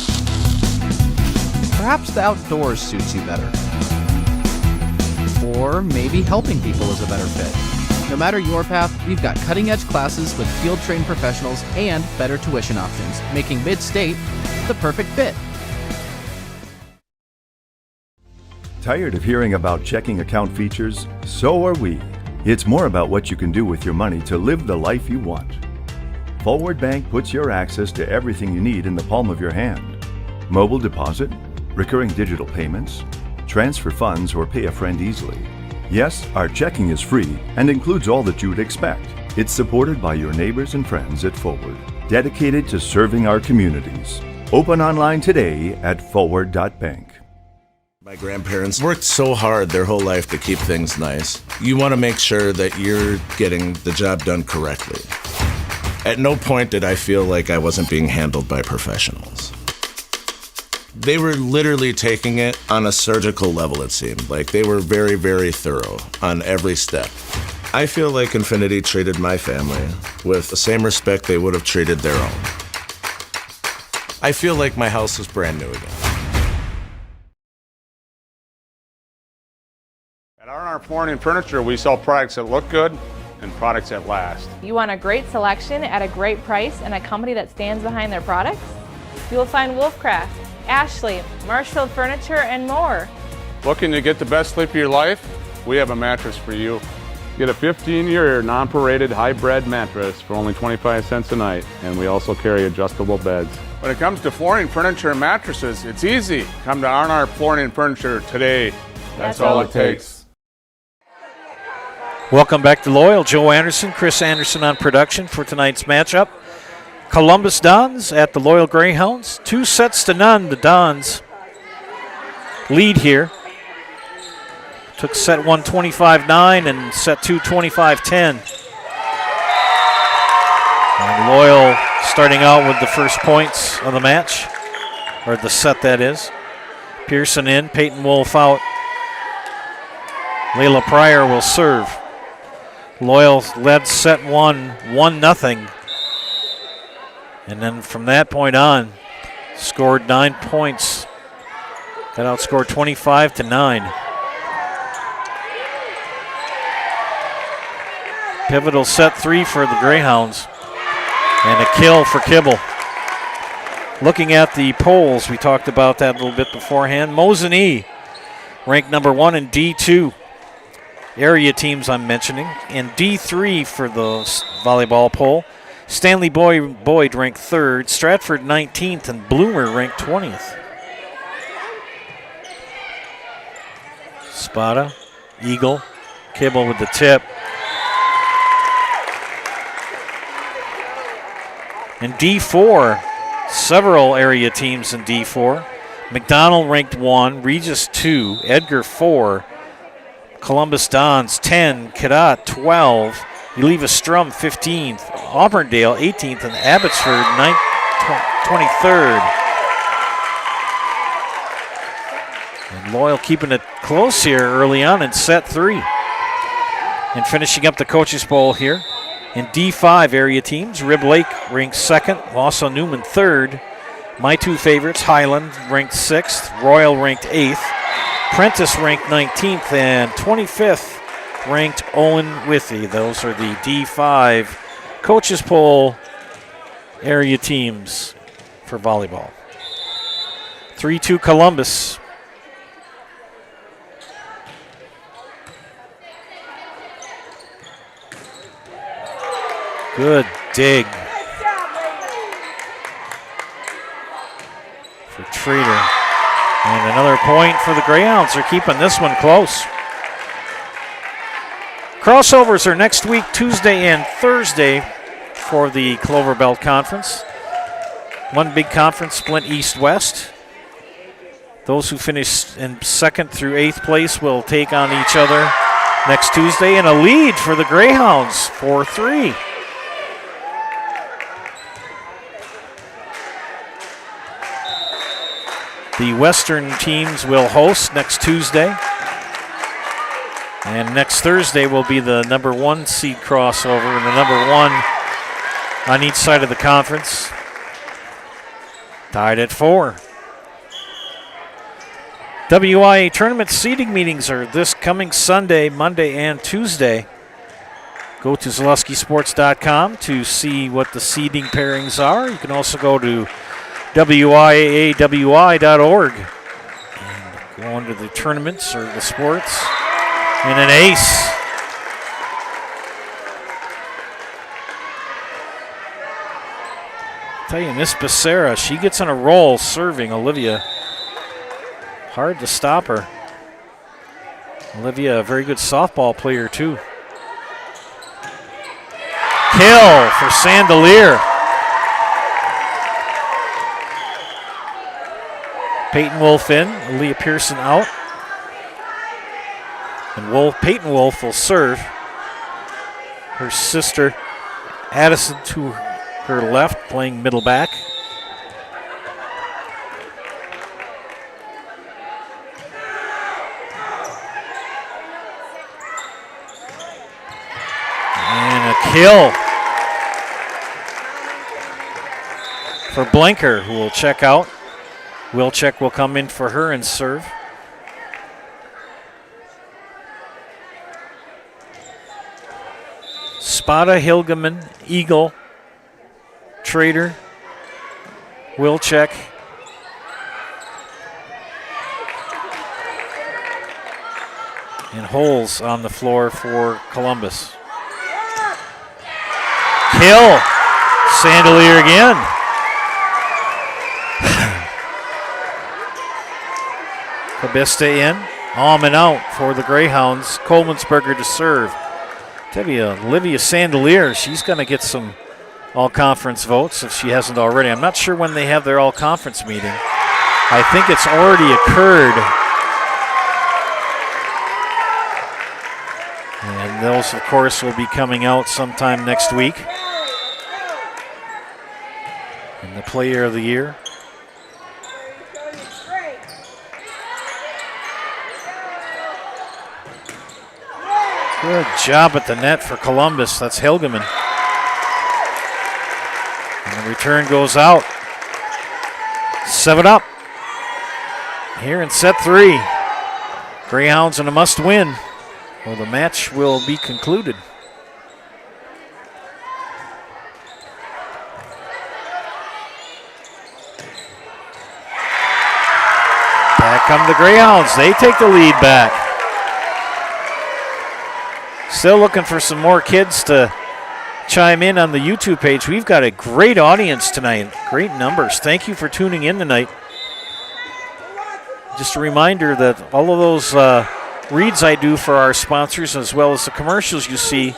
Perhaps the outdoors suits you better. Or maybe helping people is a better fit. No matter your path, we've got cutting-edge classes with field-trained professionals and better tuition options, making Mid-State the perfect fit. Tired of hearing about checking account features? So are we. It's more about what you can do with your money to live the life you want. Forward Bank puts your access to everything you need in the palm of your hand. Mobile deposit, recurring digital payments, transfer funds, or pay a friend easily. Yes, our checking is free and includes all that you would expect. It's supported by your neighbors and friends at Forward, dedicated to serving our communities. Open online today at forward.bank. My grandparents worked so hard their whole life to keep things nice. You want to make sure that you're getting the job done correctly. At no point did I feel like I wasn't being handled by professionals. They were literally taking it on a surgical level, it seemed. Like they were very, very thorough on every step. I feel like Infinity treated my family with the same respect they would have treated their own. I feel like my house is brand new again. At R&R Flooring and Furniture, we sell products that look good and products that last. You want a great selection at a great price and a company that stands behind their products? You will find Wolfcraft, Ashley, Marshfield Furniture, and more. Looking to get the best sleep of your life? We have a mattress for you. Get a 15-year non-paraded hybrid mattress for only 25 cents a night, and we also carry adjustable beds. When it comes to flooring, furniture, and mattresses, it's easy. Come to R&R Flooring and Furniture today. That's all it takes. Welcome back to Loyal. Joe Anderson, Chris Anderson on production for tonight's matchup. Columbus Dons at the Loyal Greyhounds. 2-0. The Dons lead here. Took set 1 25-9 and set 2 25-10. And Loyal starting out with the first points of the match, or the set that is. Pearson in, Peyton Wolf out. Layla Pryor will serve. Loyal led set 1-0. And then from that point on, scored 9 points. Got outscored 25-9. Pivotal set 3 for the Greyhounds. And a kill for Kibble. Looking at the polls, we talked about that a little bit beforehand. Mosinee ranked number 1 in D2. Area teams I'm mentioning. And D3 for the volleyball poll. Stanley Boyd ranked 3rd. Stratford 19th. And Bloomer ranked 20th. Spada, Eagle, Kibble with the tip. In D4, several area teams in D4. McDonald ranked 1, Regis 2, Edgar 4, Columbus Dons 10, Cadott 12, Eliva Strum 15th, Auburndale 18th, and Abbotsford 23rd. And Loyal keeping it close here early on in set 3. And finishing up the coaches poll here. In D5 area teams, Rib Lake ranked 2nd, Wausau Newman 3rd. My two favorites, Highland ranked 6th, Royal ranked 8th, Prentice ranked 19th, and 25th ranked Owen Withey. Those are the D5 coaches poll area teams for volleyball. 3-2 Columbus. Good dig for Trader. And another point for the Greyhounds. They're keeping this one close. Crossovers are next week, Tuesday and Thursday, for the Clover Belt Conference. One big conference split east-west. Those who finish in 2nd through 8th place will take on each other next Tuesday, and a lead for the Greyhounds, 4-3. The Western teams will host next Tuesday. And next Thursday will be the number 1 seed crossover and the number 1 on each side of the conference. Tied at 4. WIAA tournament seeding meetings are this coming Sunday, Monday, and Tuesday. Go to ZalewskiSports.com to see what the seeding pairings are. You can also go to WIAAWI.org and go into the tournaments or the sports. And an ace. Tell you, Miss Becerra, she gets on a roll serving Olivia. Hard to stop her. Olivia, a very good softball player, too. Kill for Sandelier. Peyton Wolf in, Aaliyah Pearson out. And Peyton Wolf will serve. Her sister, Addison, to her left, playing middle back. And a kill for Blanker, who will check out. Wilczek will come in for her and serve. Spada, Hilgeman, Eagle, Trader, Wilczek. And holes on the floor for Columbus. Kill. Sandelier again. Cabista in. Alman out for the Greyhounds. Coleman'sberger to serve. Tell you, Olivia Sandelier, she's going to get some all-conference votes if she hasn't already. I'm not sure when they have their all-conference meeting. I think it's already occurred. And those, of course, will be coming out sometime next week. And the Player of the Year. Good job at the net for Columbus. That's Helgeman. And the return goes out. 7-up. Here in set 3. Greyhounds in a must-win, or the match will be concluded. Back come the Greyhounds. They take the lead back. Still looking for some more kids to chime in on the YouTube page. We've got a great audience tonight. Great numbers. Thank you for tuning in tonight. Just a reminder that all of those reads I do for our sponsors, as well as the commercials you see,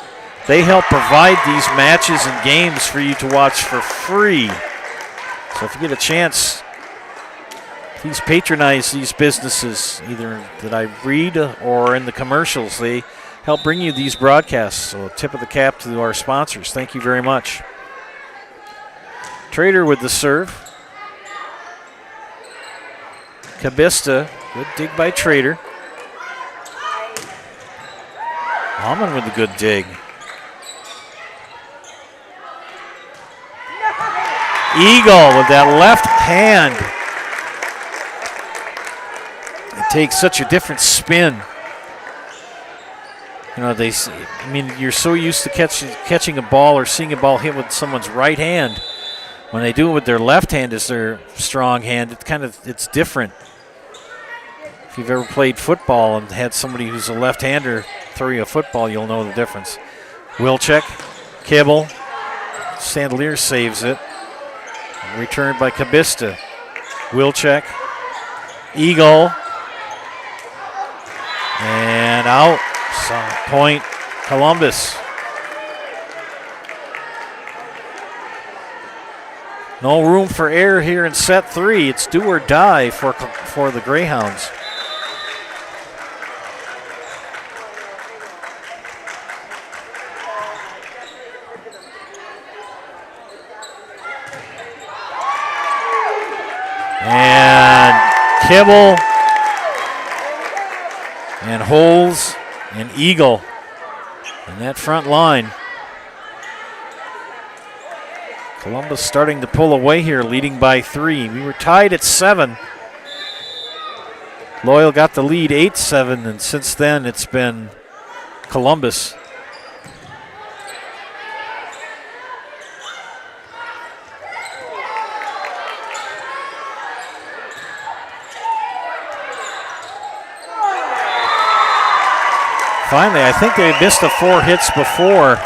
they help provide these matches and games for you to watch for free. So if you get a chance, please patronize these businesses, either that I read or in the commercials. They help bring you these broadcasts. So tip of the cap to our sponsors. Thank you very much. Trader with the serve. Cabista, good dig by Trader. Almond with a good dig. Eagle with that left hand. It takes such a different spin. You know, you're so used to catching a ball or seeing a ball hit with someone's right hand. When they do it with their left hand as their strong hand, it's different. If you've ever played football and had somebody who's a left-hander throw you a football, you'll know the difference. Wilczek, Kibble, Sandelier saves it. Returned by Cabista. Wilczek, Eagle, and out. Point Columbus. No room for error here in set 3. It's do or die for the Greyhounds. And Kibble and Holes and Eagle in that front line. Columbus starting to pull away here, leading by 3. We were tied at 7. Loyal got the lead 8-7, and since then it's been Columbus. Finally, I think they missed the 4 hits before.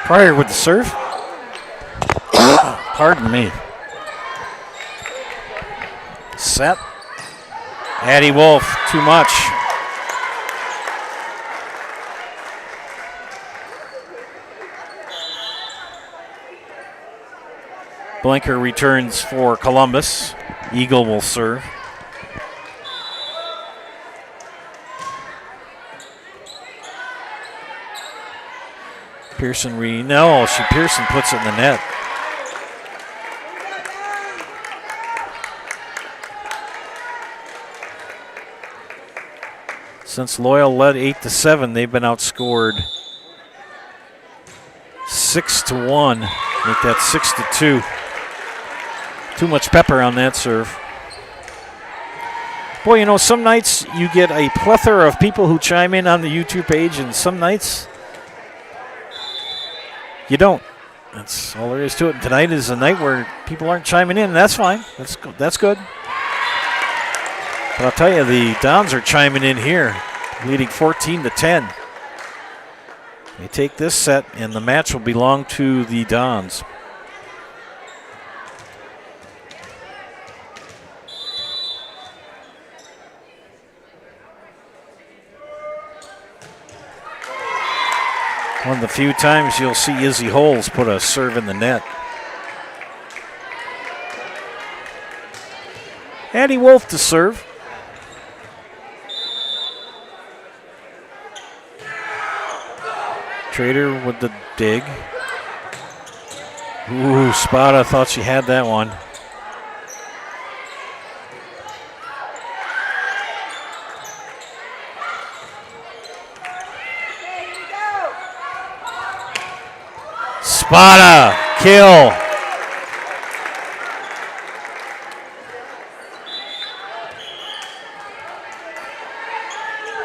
Pryor with the serve. Pardon me. Set. Addie Wolf, too much. Blanker returns for Columbus. Eagle will serve. Pearson Pearson puts it in the net. Since Loyal led 8-7, they've been outscored 6-1. Make that 6-2. Too much pepper on that serve. Boy, you know, some nights you get a plethora of people who chime in on the YouTube page, and some nights you don't. That's all there is to it. And tonight is a night where people aren't chiming in, and that's fine. That's good. But I'll tell you, the Dons are chiming in here, leading 14-10. They take this set, and the match will belong to the Dons. One of the few times you'll see Izzy Holes put a serve in the net. Addie Wolf to serve. Trader with the dig. Ooh, Spada thought she had that one. Spada, kill.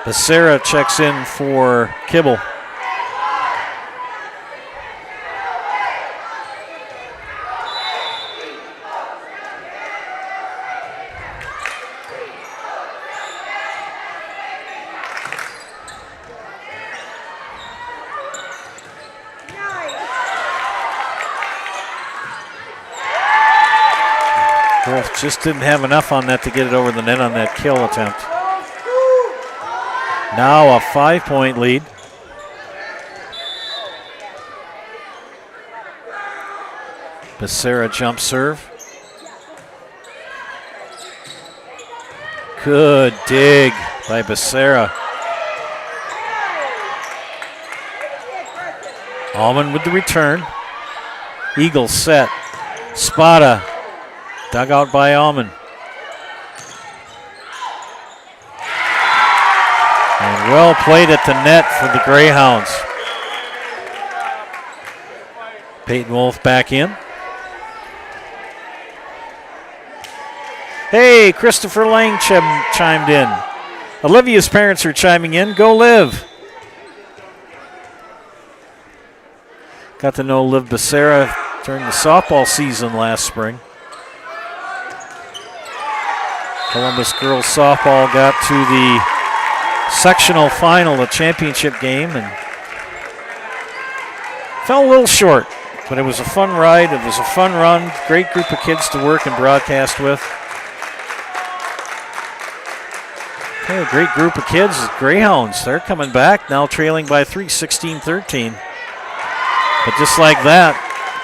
Becerra checks in for Kibble. Wolf just didn't have enough on that to get it over the net on that kill attempt. Now a 5-point lead. Becerra jump serve. Good dig by Becerra. Allman with the return. Eagles set. Spada. Dug out by Allman. And well played at the net for the Greyhounds. Peyton Wolf back in. Hey, Christopher Lang chimed in. Olivia's parents are chiming in. Go Liv. Got to know Liv Becerra during the softball season last spring. Columbus girls softball got to the sectional final, the championship game, and fell a little short. But it was a fun ride. It was a fun run. Great group of kids to work and broadcast with. Okay, a great group of kids. Greyhounds, they're coming back, now trailing by 3, 16-13. But just like that,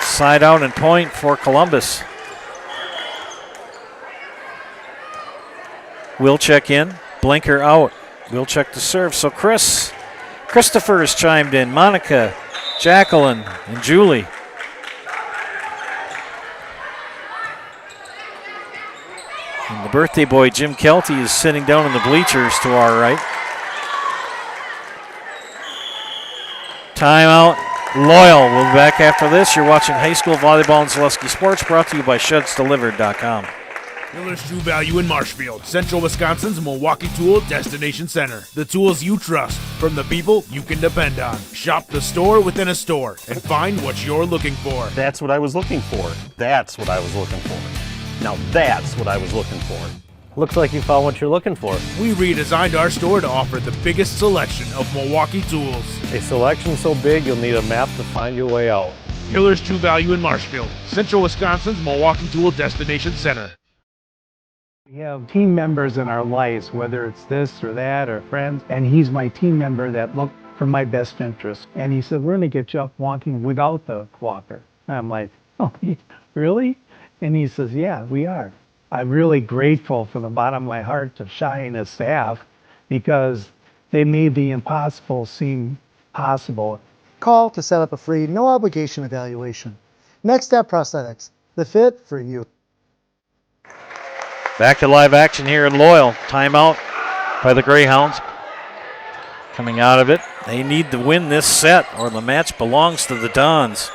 side out and point for Columbus. Will check in, Blinker out. Will check to serve. So Christopher has chimed in, Monica, Jacqueline, and Julie. And the birthday boy, Jim Kelty, is sitting down in the bleachers to our right. Timeout. Loyal. We'll be back after this. You're watching High School Volleyball and Zaleski Sports, brought to you by ShedsDelivered.com. Miller's True Value in Marshfield, Central Wisconsin's Milwaukee Tool Destination Center. The tools you trust from the people you can depend on. Shop the store within a store and find what you're looking for. That's what I was looking for. That's what I was looking for. Now that's what I was looking for. Looks like you found what you're looking for. We redesigned our store to offer the biggest selection of Milwaukee tools. A selection so big you'll need a map to find your way out. Miller's True Value in Marshfield, Central Wisconsin's Milwaukee Tool Destination Center. We have team members in our lives, whether it's this or that or friends, and he's my team member that looked for my best interest. And he said, we're going to get you up walking without the walker. And I'm like, oh, really? And he says, yeah, we are. I'm really grateful from the bottom of my heart to Shai and his staff because they made the impossible seem possible. Call to set up a free, no obligation evaluation. Next Step Prosthetics, the fit for you. Back to live action here in Loyal. Timeout by the Greyhounds. Coming out of it, they need to win this set or the match belongs to the Dons.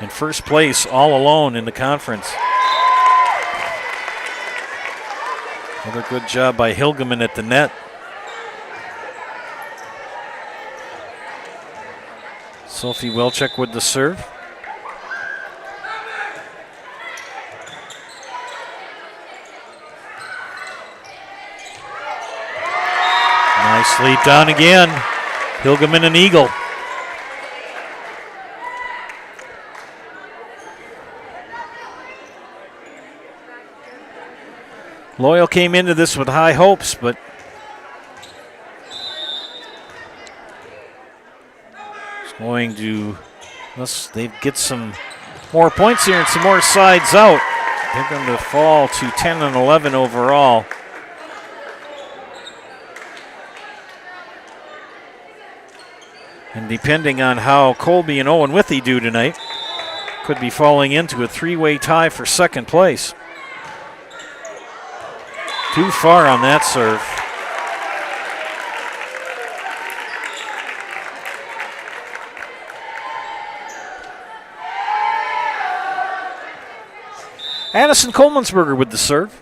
In first place, all alone in the conference. Another good job by Hilgeman at the net. Sophie Welchek with the serve. Nicely done again. Hilgeman and Eagle. Loyal came into this with high hopes, but Going to, unless they get some more points here and some more sides out, they're going to fall to 10 and 11 overall. And depending on how Colby and Owen Withey do tonight, could be falling into a three-way tie for second place. Too far on that serve. Addison Colemansberger with the serve.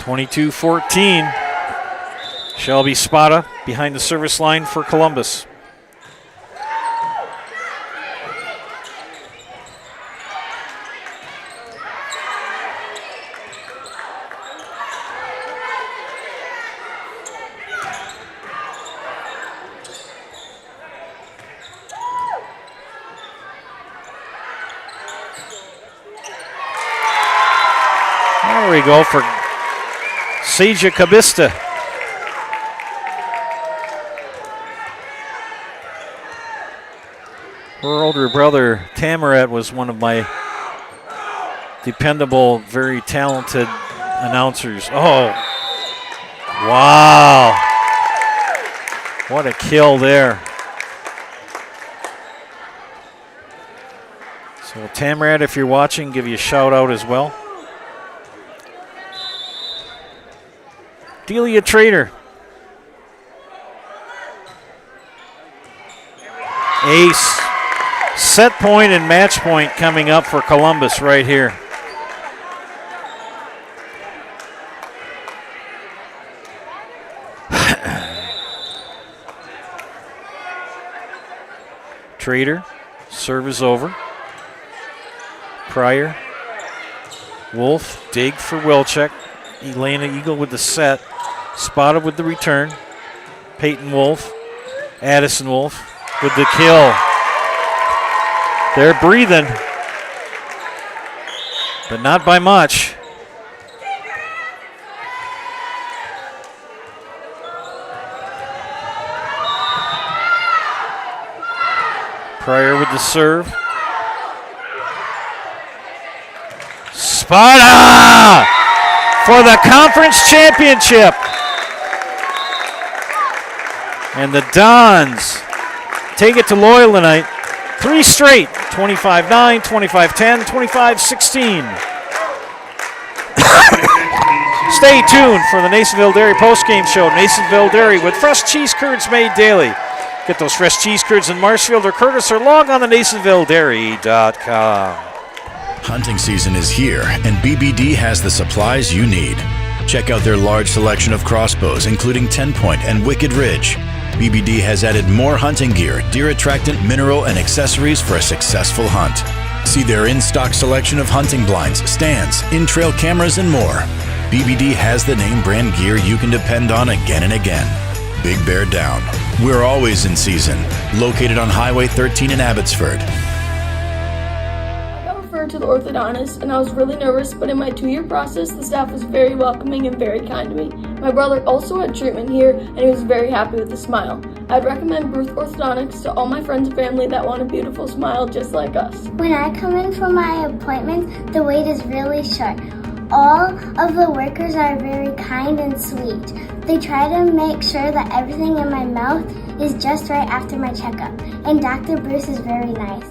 (22-14). Shelby Spada behind the service line for Columbus. There we go for Seja Cabista. Her older brother Tamaret was one of my dependable, very talented announcers. Oh, wow. What a kill there. So Tamaret, if you're watching, give you a shout out as well. Delia Trader. Ace. Set point and match point coming up for Columbus right here. Trader. Serve is over. Pryor. Wolf. Dig for Wilczek. Elena Eagle with the set. Spotted with the return. Peyton Wolf. Addison Wolf with the kill. They're breathing, but not by much. Pryor with the serve. Spada for the conference championship. And the Dons take it to Loyal tonight. 3 straight, 25-9, 25-10, 25-16. Stay tuned for the Nasonville Dairy postgame show. Nasonville Dairy with fresh cheese curds made daily. Get those fresh cheese curds in Marshfield or Curtis or log on to NasonvilleDairy.com. Hunting season is here, and BBD has the supplies you need. Check out their large selection of crossbows, including 10-point and Wicked Ridge. BBD has added more hunting gear, deer attractant, mineral, and accessories for a successful hunt. See their in-stock selection of hunting blinds, stands, in-trail cameras, and more. BBD has the name brand gear you can depend on again and again. Big Bear Down. We're always in season. Located on Highway 13 in Abbotsford. To the orthodontist, and I was really nervous, but in my 2-year process, the staff was very welcoming and very kind to me. My brother also had treatment here, and he was very happy with the smile. I'd recommend Bruce Orthodontics to all my friends and family that want a beautiful smile just like us. When I come in for my appointment, the wait is really short. All of the workers are very kind and sweet. They try to make sure that everything in my mouth is just right after my checkup, and Dr. Bruce is very nice.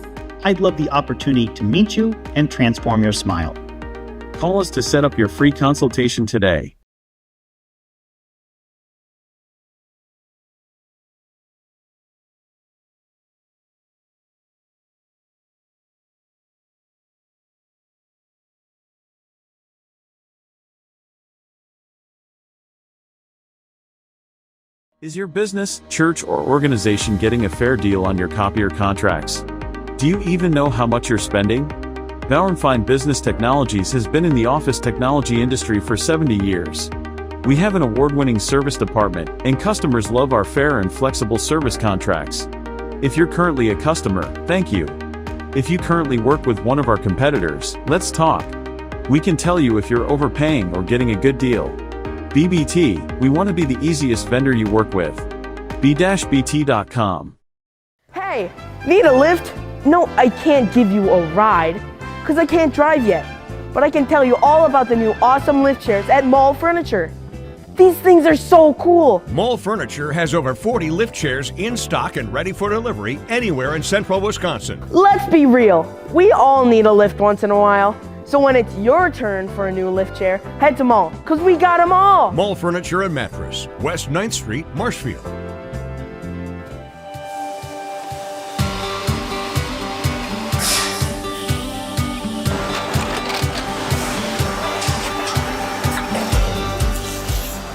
I'd love the opportunity to meet you and transform your smile. Call us to set up your free consultation today. Is your business, church, or organization getting a fair deal on your copier contracts? Do you even know how much you're spending? Bauernfein Business Technologies has been in the office technology industry for 70 years. We have an award-winning service department, and customers love our fair and flexible service contracts. If you're currently a customer, thank you. If you currently work with one of our competitors, let's talk. We can tell you if you're overpaying or getting a good deal. BBT, we want to be the easiest vendor you work with. b-bt.com. Hey, need a lift? No, I can't give you a ride because I can't drive yet. But I can tell you all about the new awesome lift chairs at Mall Furniture. These things are so cool. Mall Furniture has over 40 lift chairs in stock and ready for delivery anywhere in central Wisconsin. Let's be real. We all need a lift once in a while. So when it's your turn for a new lift chair, head to Mall, because we got them all. Mall Furniture and Mattress, West 9th Street, Marshfield.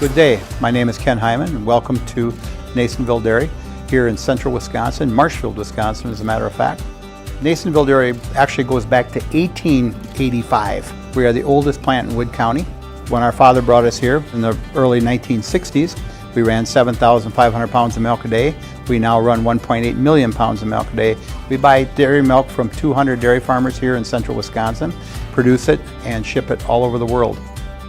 Good day, my name is Ken Hyman and welcome to Nasonville Dairy here in central Wisconsin, Marshfield, Wisconsin as a matter of fact. Nasonville Dairy actually goes back to 1885. We are the oldest plant in Wood County. When our father brought us here in the early 1960s, we ran 7,500 pounds of milk a day. We now run 1.8 million pounds of milk a day. We buy dairy milk from 200 dairy farmers here in central Wisconsin, produce it and ship it all over the world.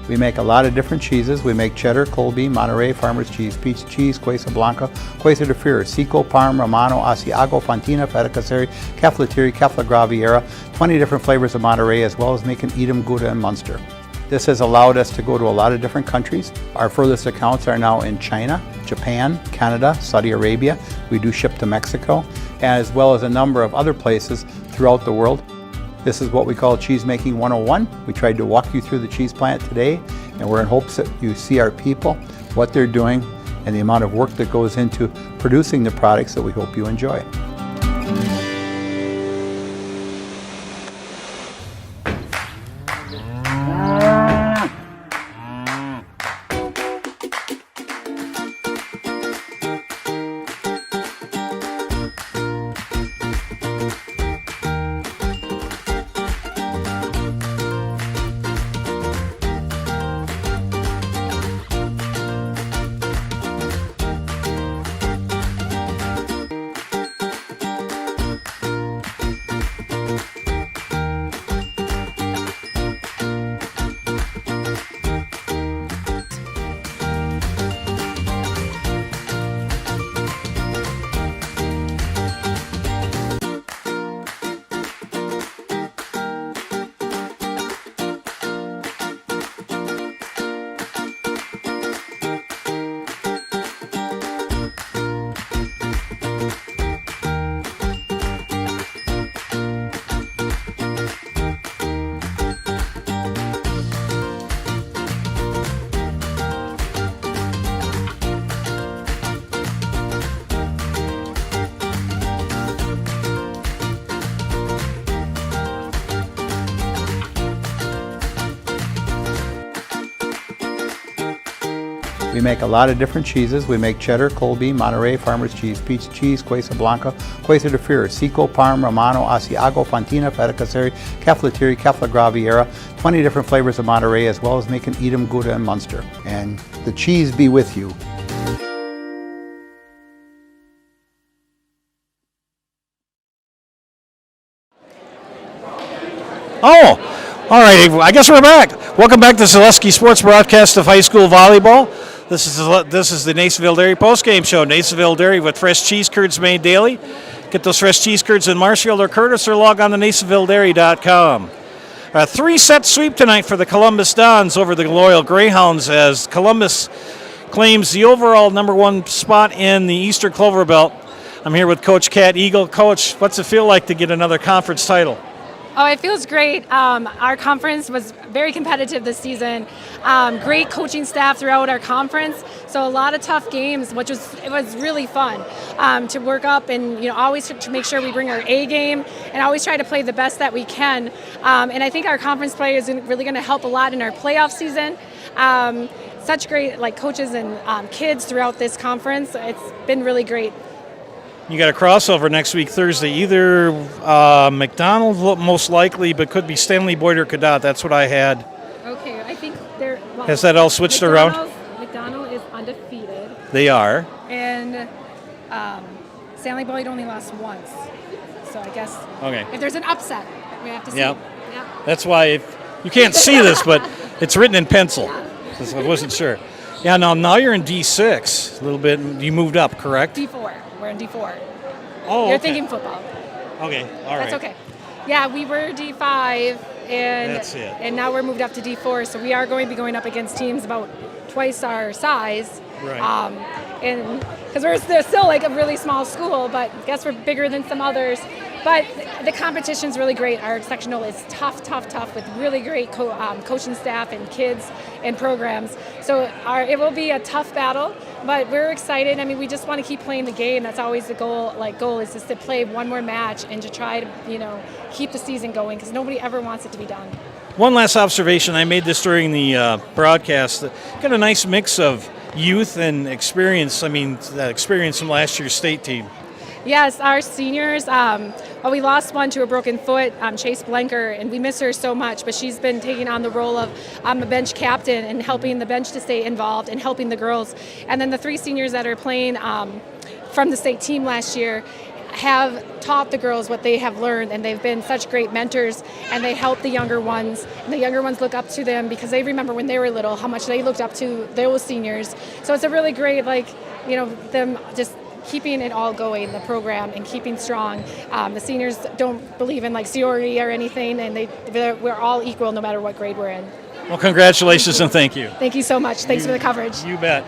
We make a lot of different cheeses. We make cheddar, Colby, Monterey, Farmer's Cheese, Peach Cheese, Quesa Blanca, Quesa de Freer, Seco, Parm, Romano, Asiago, Fontina, Feta Caseri, Caflatiri, Cafla Graviera, 20 different flavors of Monterey, as well as making Edam, Gouda, and Munster. This has allowed us to go to a lot of different countries. Our furthest accounts are now in China, Japan, Canada, Saudi Arabia. We do ship to Mexico, as well as a number of other places throughout the world. This is what we call Cheese Making 101. We tried to walk you through the cheese plant today, and we're in hopes that you see our people, what they're doing, and the amount of work that goes into producing the products that we hope you enjoy. We make a lot of different cheeses. We make cheddar, Colby, Monterey, Farmer's Cheese, Peach Cheese, Quesa Blanca, Quesa de Freer, Seco, Parm, Romano, Asiago, Fontina, Feta Caseri, Caflatiri, Cafla Graviera, 20 different flavors of Monterey, as well as making Edam, Gouda, and Munster. And the cheese be with you. Oh, all right. I guess we're back. Welcome back to Zaleski Sports broadcast of high school volleyball. This is the Nasonville Dairy postgame show. Nasonville Dairy with fresh cheese curds made daily. Get those fresh cheese curds in Marshfield or Curtis, or log on to NasonvilleDairy.com. A 3-set sweep tonight for the Columbus Dons over the Loyal Greyhounds, as Columbus claims the overall #1 spot in the Eastern Clover Belt. I'm here with Coach Kat Eagle. Coach, what's it feel like to get another conference title? Oh, it feels great. Our conference was very competitive this season. Great coaching staff throughout our conference. So a lot of tough games, it was really fun to work up, and always to make sure we bring our A game and always try to play the best that we can. And I think our conference play is really going to help a lot in our playoff season. Such great coaches and kids throughout this conference. It's been really great. You got a crossover next week, Thursday. Either McDonald, most likely, but could be Stanley Boyd or Cadott. That's what I had. Okay, I think they're... Well, has that all switched around? McDonald is undefeated. They are. And Stanley Boyd only lost once. So I guess if there's an upset, we have to see. Yeah. That's why You can't see this, but it's written in pencil. I wasn't sure. Yeah, now you're in D6 a little bit. You moved up, correct? D4. We're in D4. Oh, You're okay. thinking football. Okay, all right. That's okay. Yeah, we were D5, and That's it. and now we're moved up to D4. So we are going to be going up against teams about twice our size. Right. And because they're still like a really small school, but I guess we're bigger than some others. But the competition's really great. Our sectional is tough with really great coaching staff and kids and programs. So it will be a tough battle, but we're excited. I mean, we just want to keep playing the game. That's always the goal. Goal is just to play one more match and to try to, keep the season going because nobody ever wants it to be done. One last observation. I made this during the broadcast. Got a nice mix of youth and experience. I mean, that experience from last year's state team. Yes, our seniors, we lost one to a broken foot, Chase Blanker, and we miss her so much, but she's been taking on the role of a bench captain and helping the bench to stay involved and helping the girls. And then the 3 seniors that are playing from the state team last year have taught the girls what they have learned, and they've been such great mentors, and they help the younger ones, and the younger ones look up to them because they remember when they were little how much they looked up to those seniors. So it's a really great, them just keeping it all going, the program, and keeping strong. The seniors don't believe in seniority or anything, and we're all equal no matter what grade we're in. Well, congratulations and thank you. Thank you so much. Thanks for the coverage. You bet.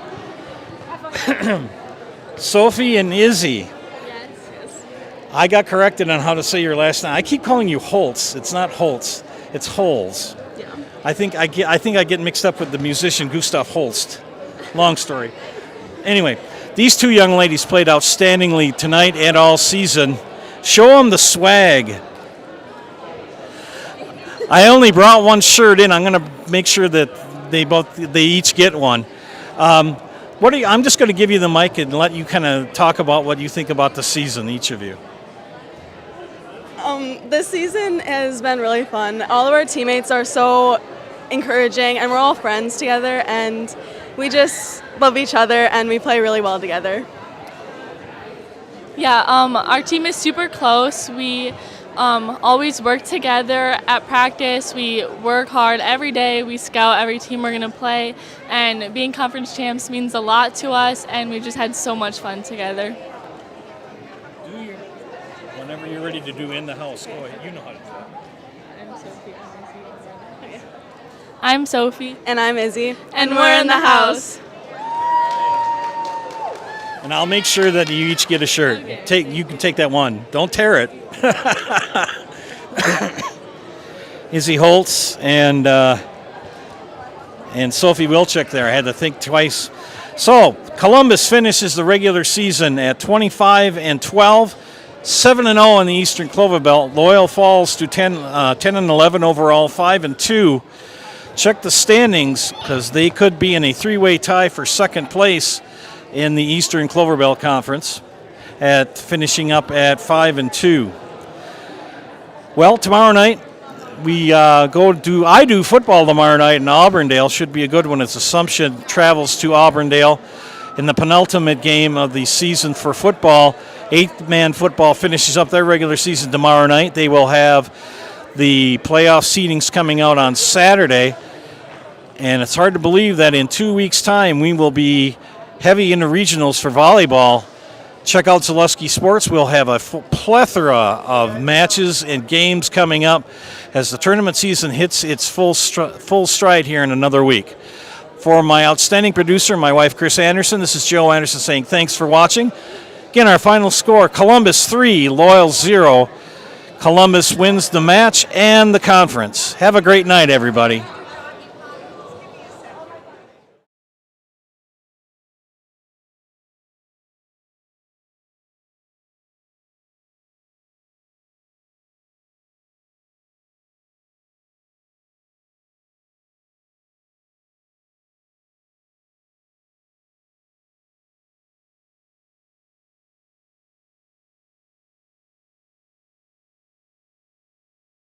Sophie and Izzy. Yes. I got corrected on how to say your last name. I keep calling you Holtz. It's not Holtz. It's Holz. Yeah. I think I get mixed up with the musician Gustav Holst. Long story. Anyway, these 2 young ladies played outstandingly tonight and all season. Show them the swag. I only brought one shirt in. I'm going to make sure that they each get one. I'm just going to give you the mic and let you kind of talk about what you think about the season, each of you. This season has been really fun. All of our teammates are so encouraging, and we're all friends together, and we just love each other, and we play really well together. Yeah, our team is super close. We always work together at practice. We work hard every day. We scout every team we're going to play, and being conference champs means a lot to us, and we just had so much fun together. Whenever you're ready to do in the house, go ahead. You know how to do it. I'm Sophie. And I'm Izzy. And we're in the house. And I'll make sure that you each get a shirt. Okay. You can take that one. Don't tear it. Izzy Holtz and Sophie Wilczek there. I had to think twice. So Columbus finishes the regular season at 25-12, 7-0 in the Eastern Clover Belt. Loyal falls to 10-11 overall, 5-2. Check the standings because they could be in a 3-way tie for second place in the Eastern Clover Belt Conference, at finishing up at 5-2. Well, tomorrow night I do football tomorrow night in Auburndale. Should be a good one as Assumption travels to Auburndale in the penultimate game of the season for football. 8-man football finishes up their regular season tomorrow night. They will have the playoff seedings coming out on Saturday, and it's hard to believe that in 2 weeks' time we will be heavy into regionals for volleyball. Check out Zaleski Sports. We'll have a plethora of matches and games coming up as the tournament season hits its full stride here in another week. For my outstanding producer, my wife Chris Anderson, this is Joe Anderson saying thanks for watching. Again, our final score, Columbus 3, Loyal 0. Columbus wins the match and the conference. Have a great night, everybody.